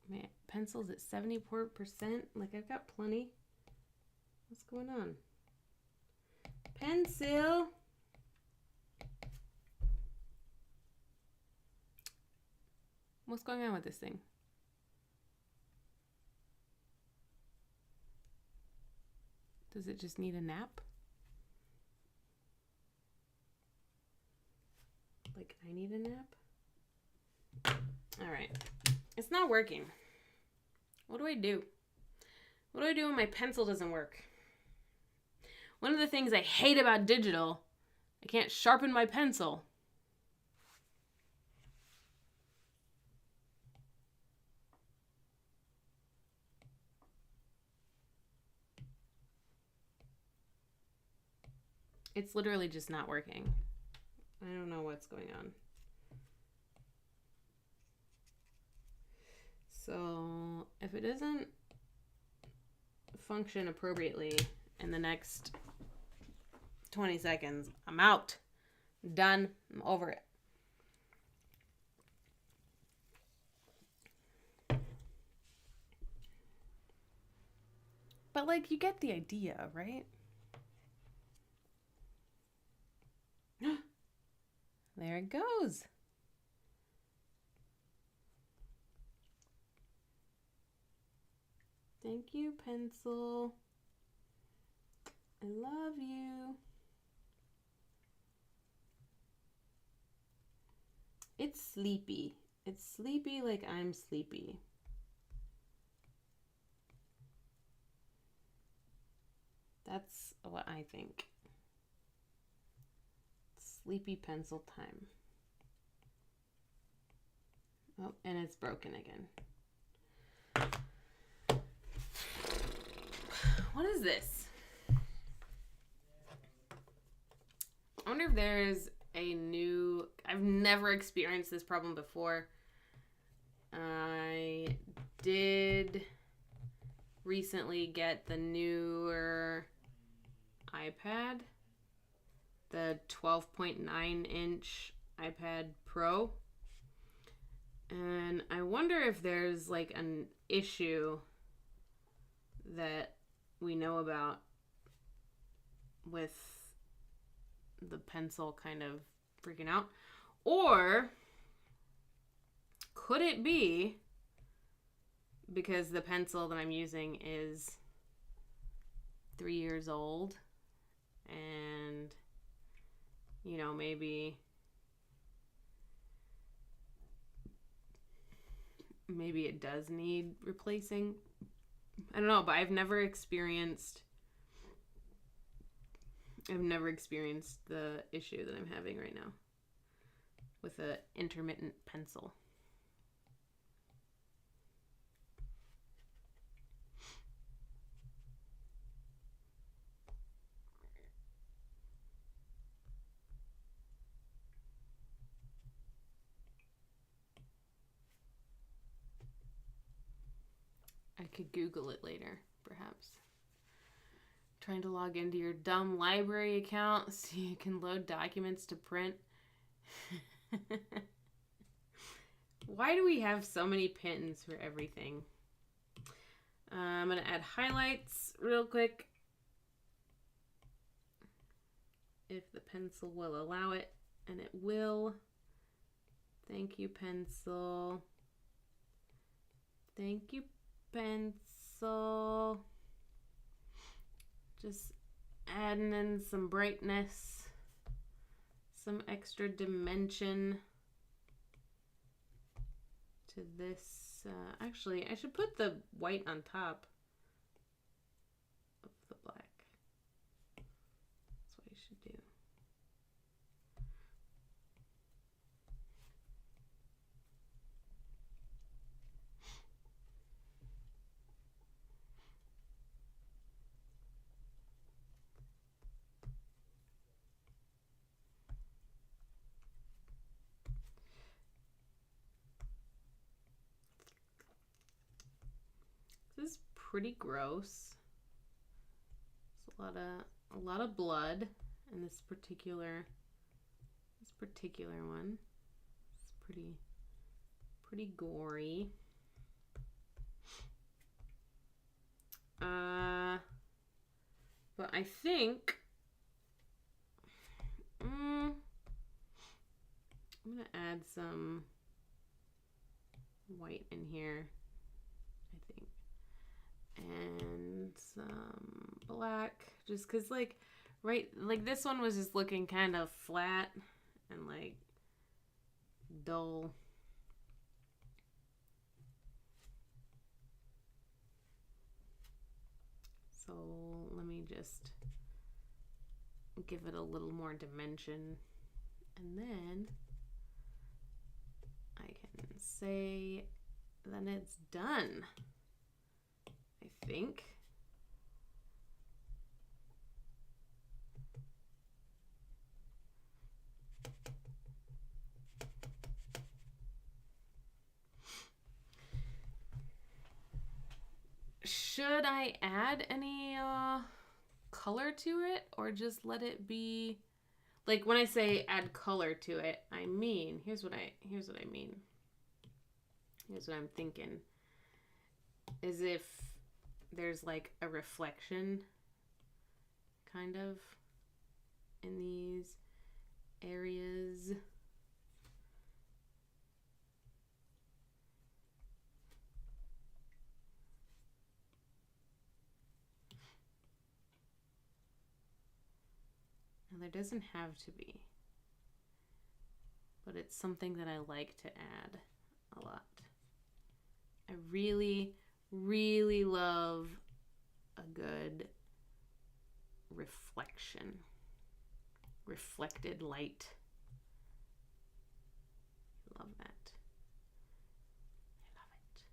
My pencil's at 74%. Like, I've got plenty. What's going on? Pencil! What's going on with this thing? Does it just need a nap? Like, I need a nap? Alright. It's not working. What do I do? What do I do when my pencil doesn't work? One of the things I hate about digital, I can't sharpen my pencil. It's literally just not working. I don't know what's going on. So if it doesn't function appropriately in the next 20 seconds, I'm out. I'm done. I'm over it. But like, you get the idea, right? There it goes. Thank you, pencil. I love you. It's sleepy. It's sleepy like I'm sleepy. That's what I think. Sleepy pencil time. Oh, and it's broken again. What is this? I wonder if there's a new... I've never experienced this problem before. I did recently get the newer iPad, the 12.9-inch iPad Pro. And I wonder if there's like an issue that we know about with the pencil kind of freaking out. Or could it be because the pencil that I'm using is 3 years old and, you know, maybe it does need replacing. I don't know, but I've never experienced the issue that I'm having right now with an intermittent pencil. I could Google it later, perhaps. Trying to log into your dumb library account so you can load documents to print. Why do we have so many pins for everything? I'm going to add highlights real quick. If the pencil will allow it, and it will. Thank you, pencil. Thank you, pencil. Just adding in some brightness, some extra dimension to this. Actually, I should put the white on top of the black. That's what I should do. This is pretty gross. There's a lot of blood in this particular one. It's pretty gory. But I think I'm gonna add some white in here, I think, and some black, just because like this one was just looking kind of flat and like dull. So let me just give it a little more dimension, and then I can say that it's done, I think. Should I add any color to it, or just let it be? Like when I say add color to it, I mean, here's what I mean. Here's what I'm thinking. Is if there's like a reflection kind of in these areas. Now there doesn't have to be, but it's something that I like to add a lot. I really, really love a good reflection, reflected light. I love that. I love it.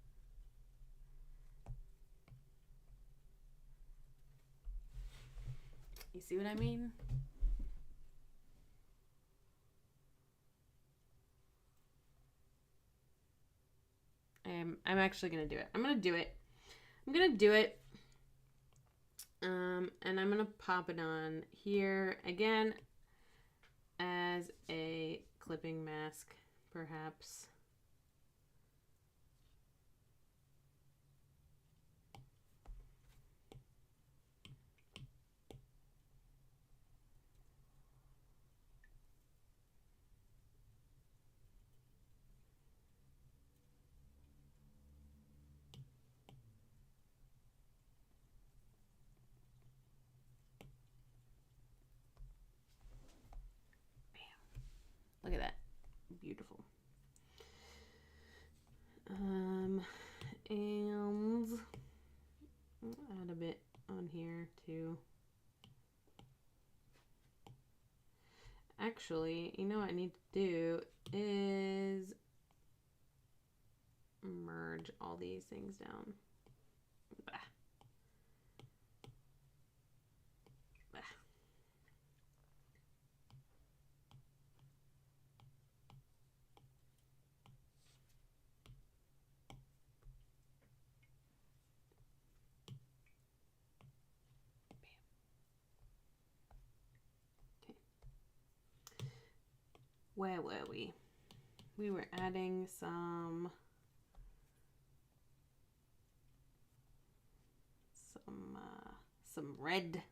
You see what I mean? I'm actually gonna do it. I'm gonna do it. And I'm gonna pop it on here again as a clipping mask, perhaps. Look at that. Beautiful. And I'll add a bit on here too. Actually, you know what I need to do is merge all these things down. Bah. Bah. Where were we? we were adding some red.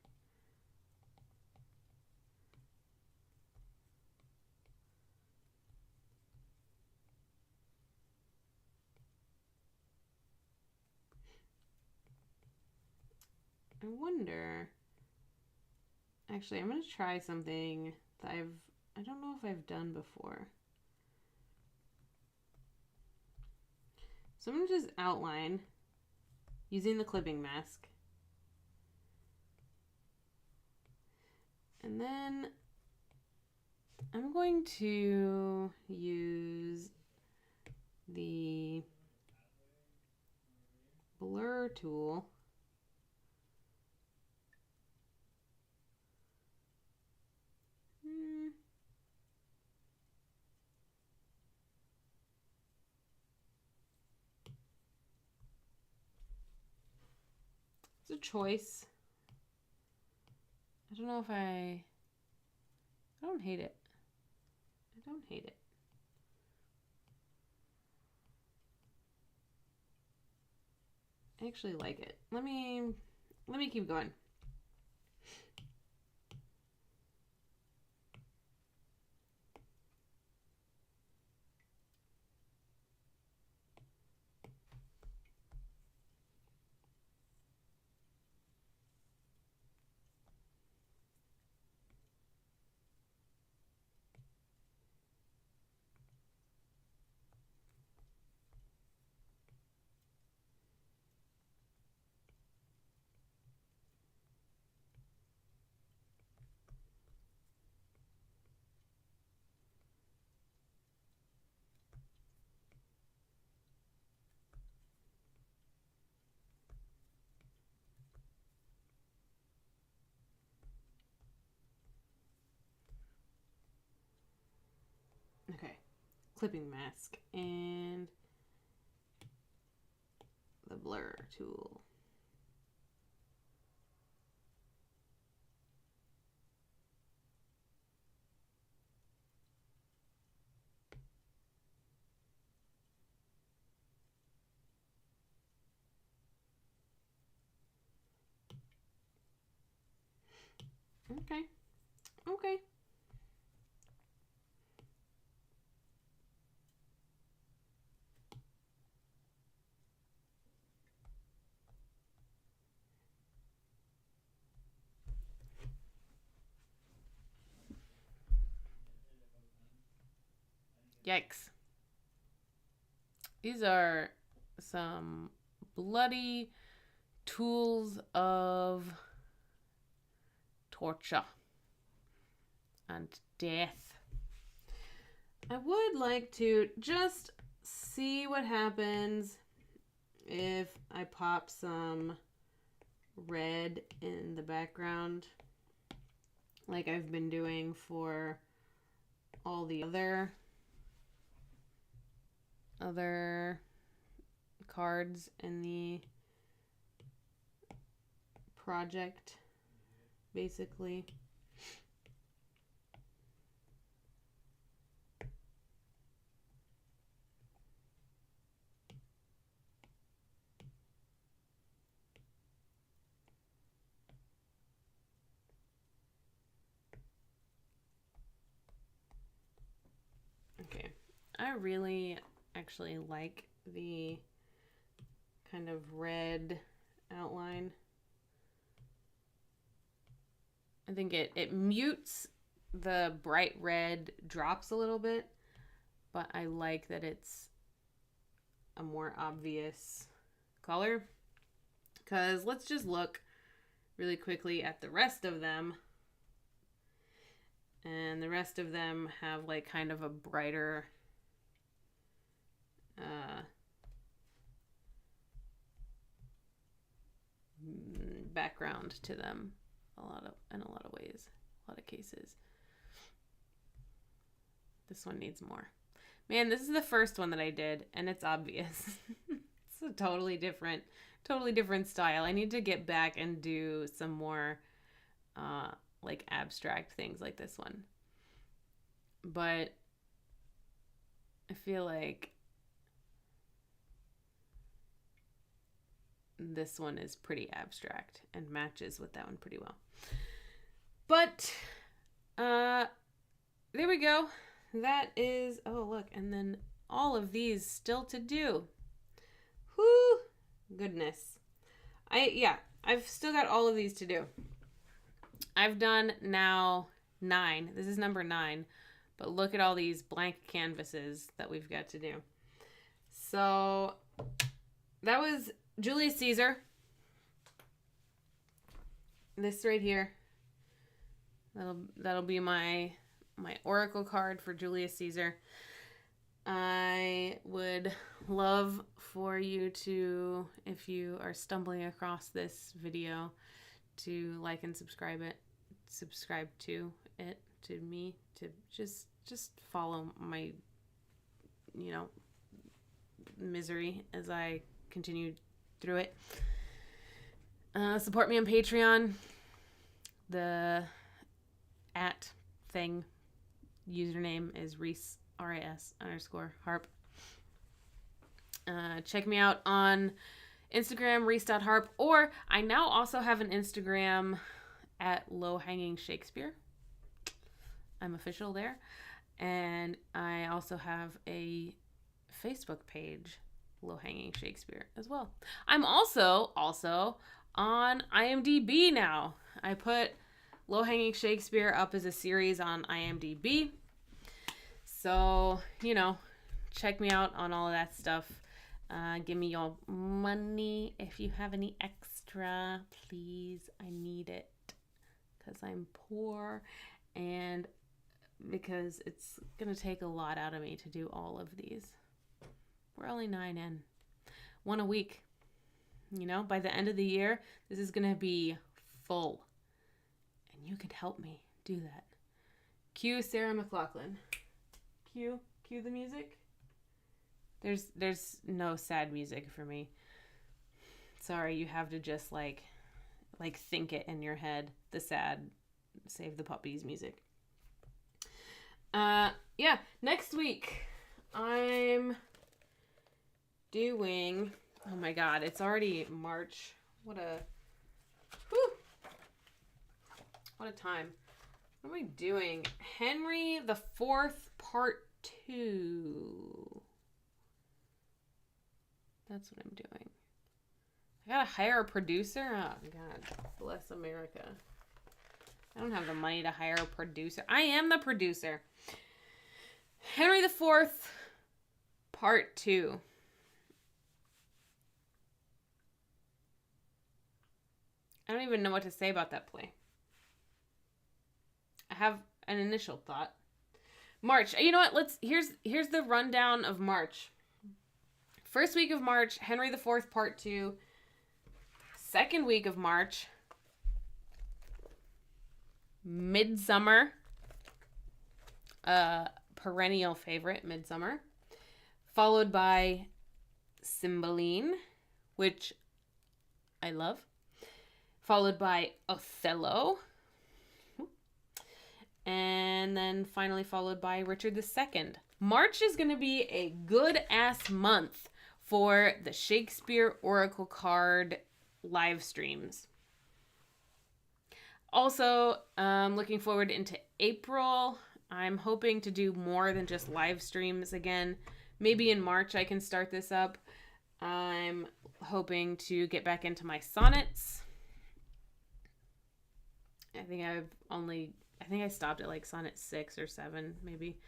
I wonder. Actually, I'm going to try something that I don't know if I've done before. So I'm going to just outline using the clipping mask. And then I'm going to use the blur tool It's a choice. I don't know if I don't hate it. I don't hate it. I actually like it. Let me keep going. Okay, clipping mask and the blur tool. Okay. Okay. Yikes. These are some bloody tools of torture and death. I would like to just see what happens if I pop some red in the background like I've been doing for all the other cards in the project, basically. Okay, I really actually like the kind of red outline. I think it mutes the bright red drops a little bit, but I like that it's a more obvious color. Because let's just look really quickly at the rest of them. And the rest of them have like kind of a brighter background to them in a lot of ways, a lot of cases. This one needs more. Man, this is the first one that I did, and it's obvious. It's a totally different style. I need to get back and do some more like abstract things like this one. But I feel like this one is pretty abstract and matches with that one pretty well. But there we go. That is, oh look, and then all of these still to do. Whoo, goodness. I've still got all of these to do. I've done now 9. This is number 9. But look at all these blank canvases that we've got to do. So that was Julius Caesar. This right here. That'll be my oracle card for Julius Caesar. I would love for you to, if you are stumbling across this video, to like and subscribe to me, to just follow my, misery as I continue through it. Support me on Patreon. The @ username is Reese, RIS_harp. Check me out on Instagram, Reese.harp, or I now also have an Instagram at Low Hanging Shakespeare. I'm official there. And I also have a Facebook page, Low Hanging Shakespeare, as well. I'm also on IMDb now. I put Low Hanging Shakespeare up as a series on IMDb. So, check me out on all of that stuff. Give me your money if you have any extra, please. I need it because I'm poor and because it's going to take a lot out of me to do all of these. We're only 9 in. 1 a week. By the end of the year, this is going to be full. And you could help me do that. Cue Sarah McLachlan. Cue the music. There's no sad music for me. Sorry, you have to just like think it in your head. The sad Save the Puppies music. Next week I'm doing, oh my god, it's already March. What a time. What am I doing? Henry the Fourth Part 2. That's what I'm doing. I gotta hire a producer? Oh god, bless America. I don't have the money to hire a producer. I am the producer. Henry the Fourth Part 2. I don't even know what to say about that play. I have an initial thought. March. You know what? Here's the rundown of March. First week of March, Henry the Fourth Part 2. Second week of March, Midsummer. Perennial favorite, Midsummer. Followed by Cymbeline, which I love. Followed by Othello. And then finally followed by Richard II. March is going to be a good-ass month for the Shakespeare Oracle card live streams. Also, looking forward into April. I'm hoping to do more than just live streams again. Maybe in March I can start this up. I'm hoping to get back into my sonnets. I think I stopped at like sonnet 6 or 7 maybe.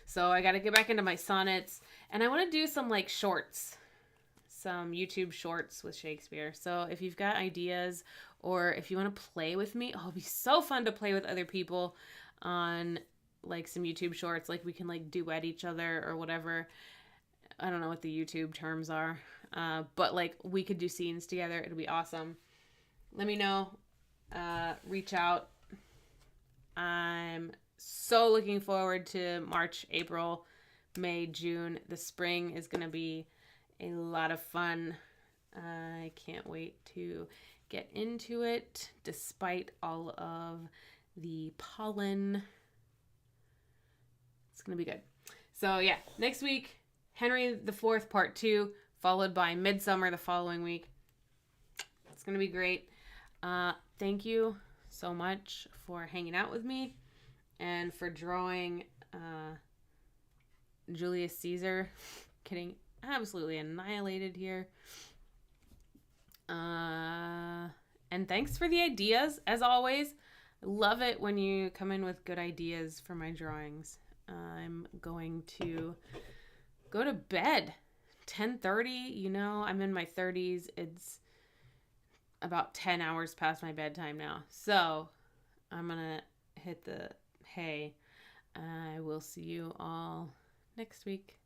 So I got to get back into my sonnets, and I want to do some like shorts, some YouTube shorts with Shakespeare. So if you've got ideas, or if you want to play with me, it'll be so fun to play with other people on like some YouTube shorts. Like we can like duet each other or whatever. I don't know what the YouTube terms are, but like we could do scenes together. It'll be awesome. Let me know. Reach out. I'm so looking forward to March, April, May, June. The spring is going to be a lot of fun. I can't wait to get into it despite all of the pollen. It's going to be good. So yeah, next week, Henry the Fourth Part 2, followed by Midsummer the following week. It's gonna be great. Thank you so much for hanging out with me and for drawing Julius Caesar getting absolutely annihilated here. And thanks for the ideas, as always. I love it when you come in with good ideas for my drawings. I'm going to go to bed. 10:30, you know, I'm in my 30s. It's about 10 hours past my bedtime now. So I'm going to hit the hay. I will see you all next week.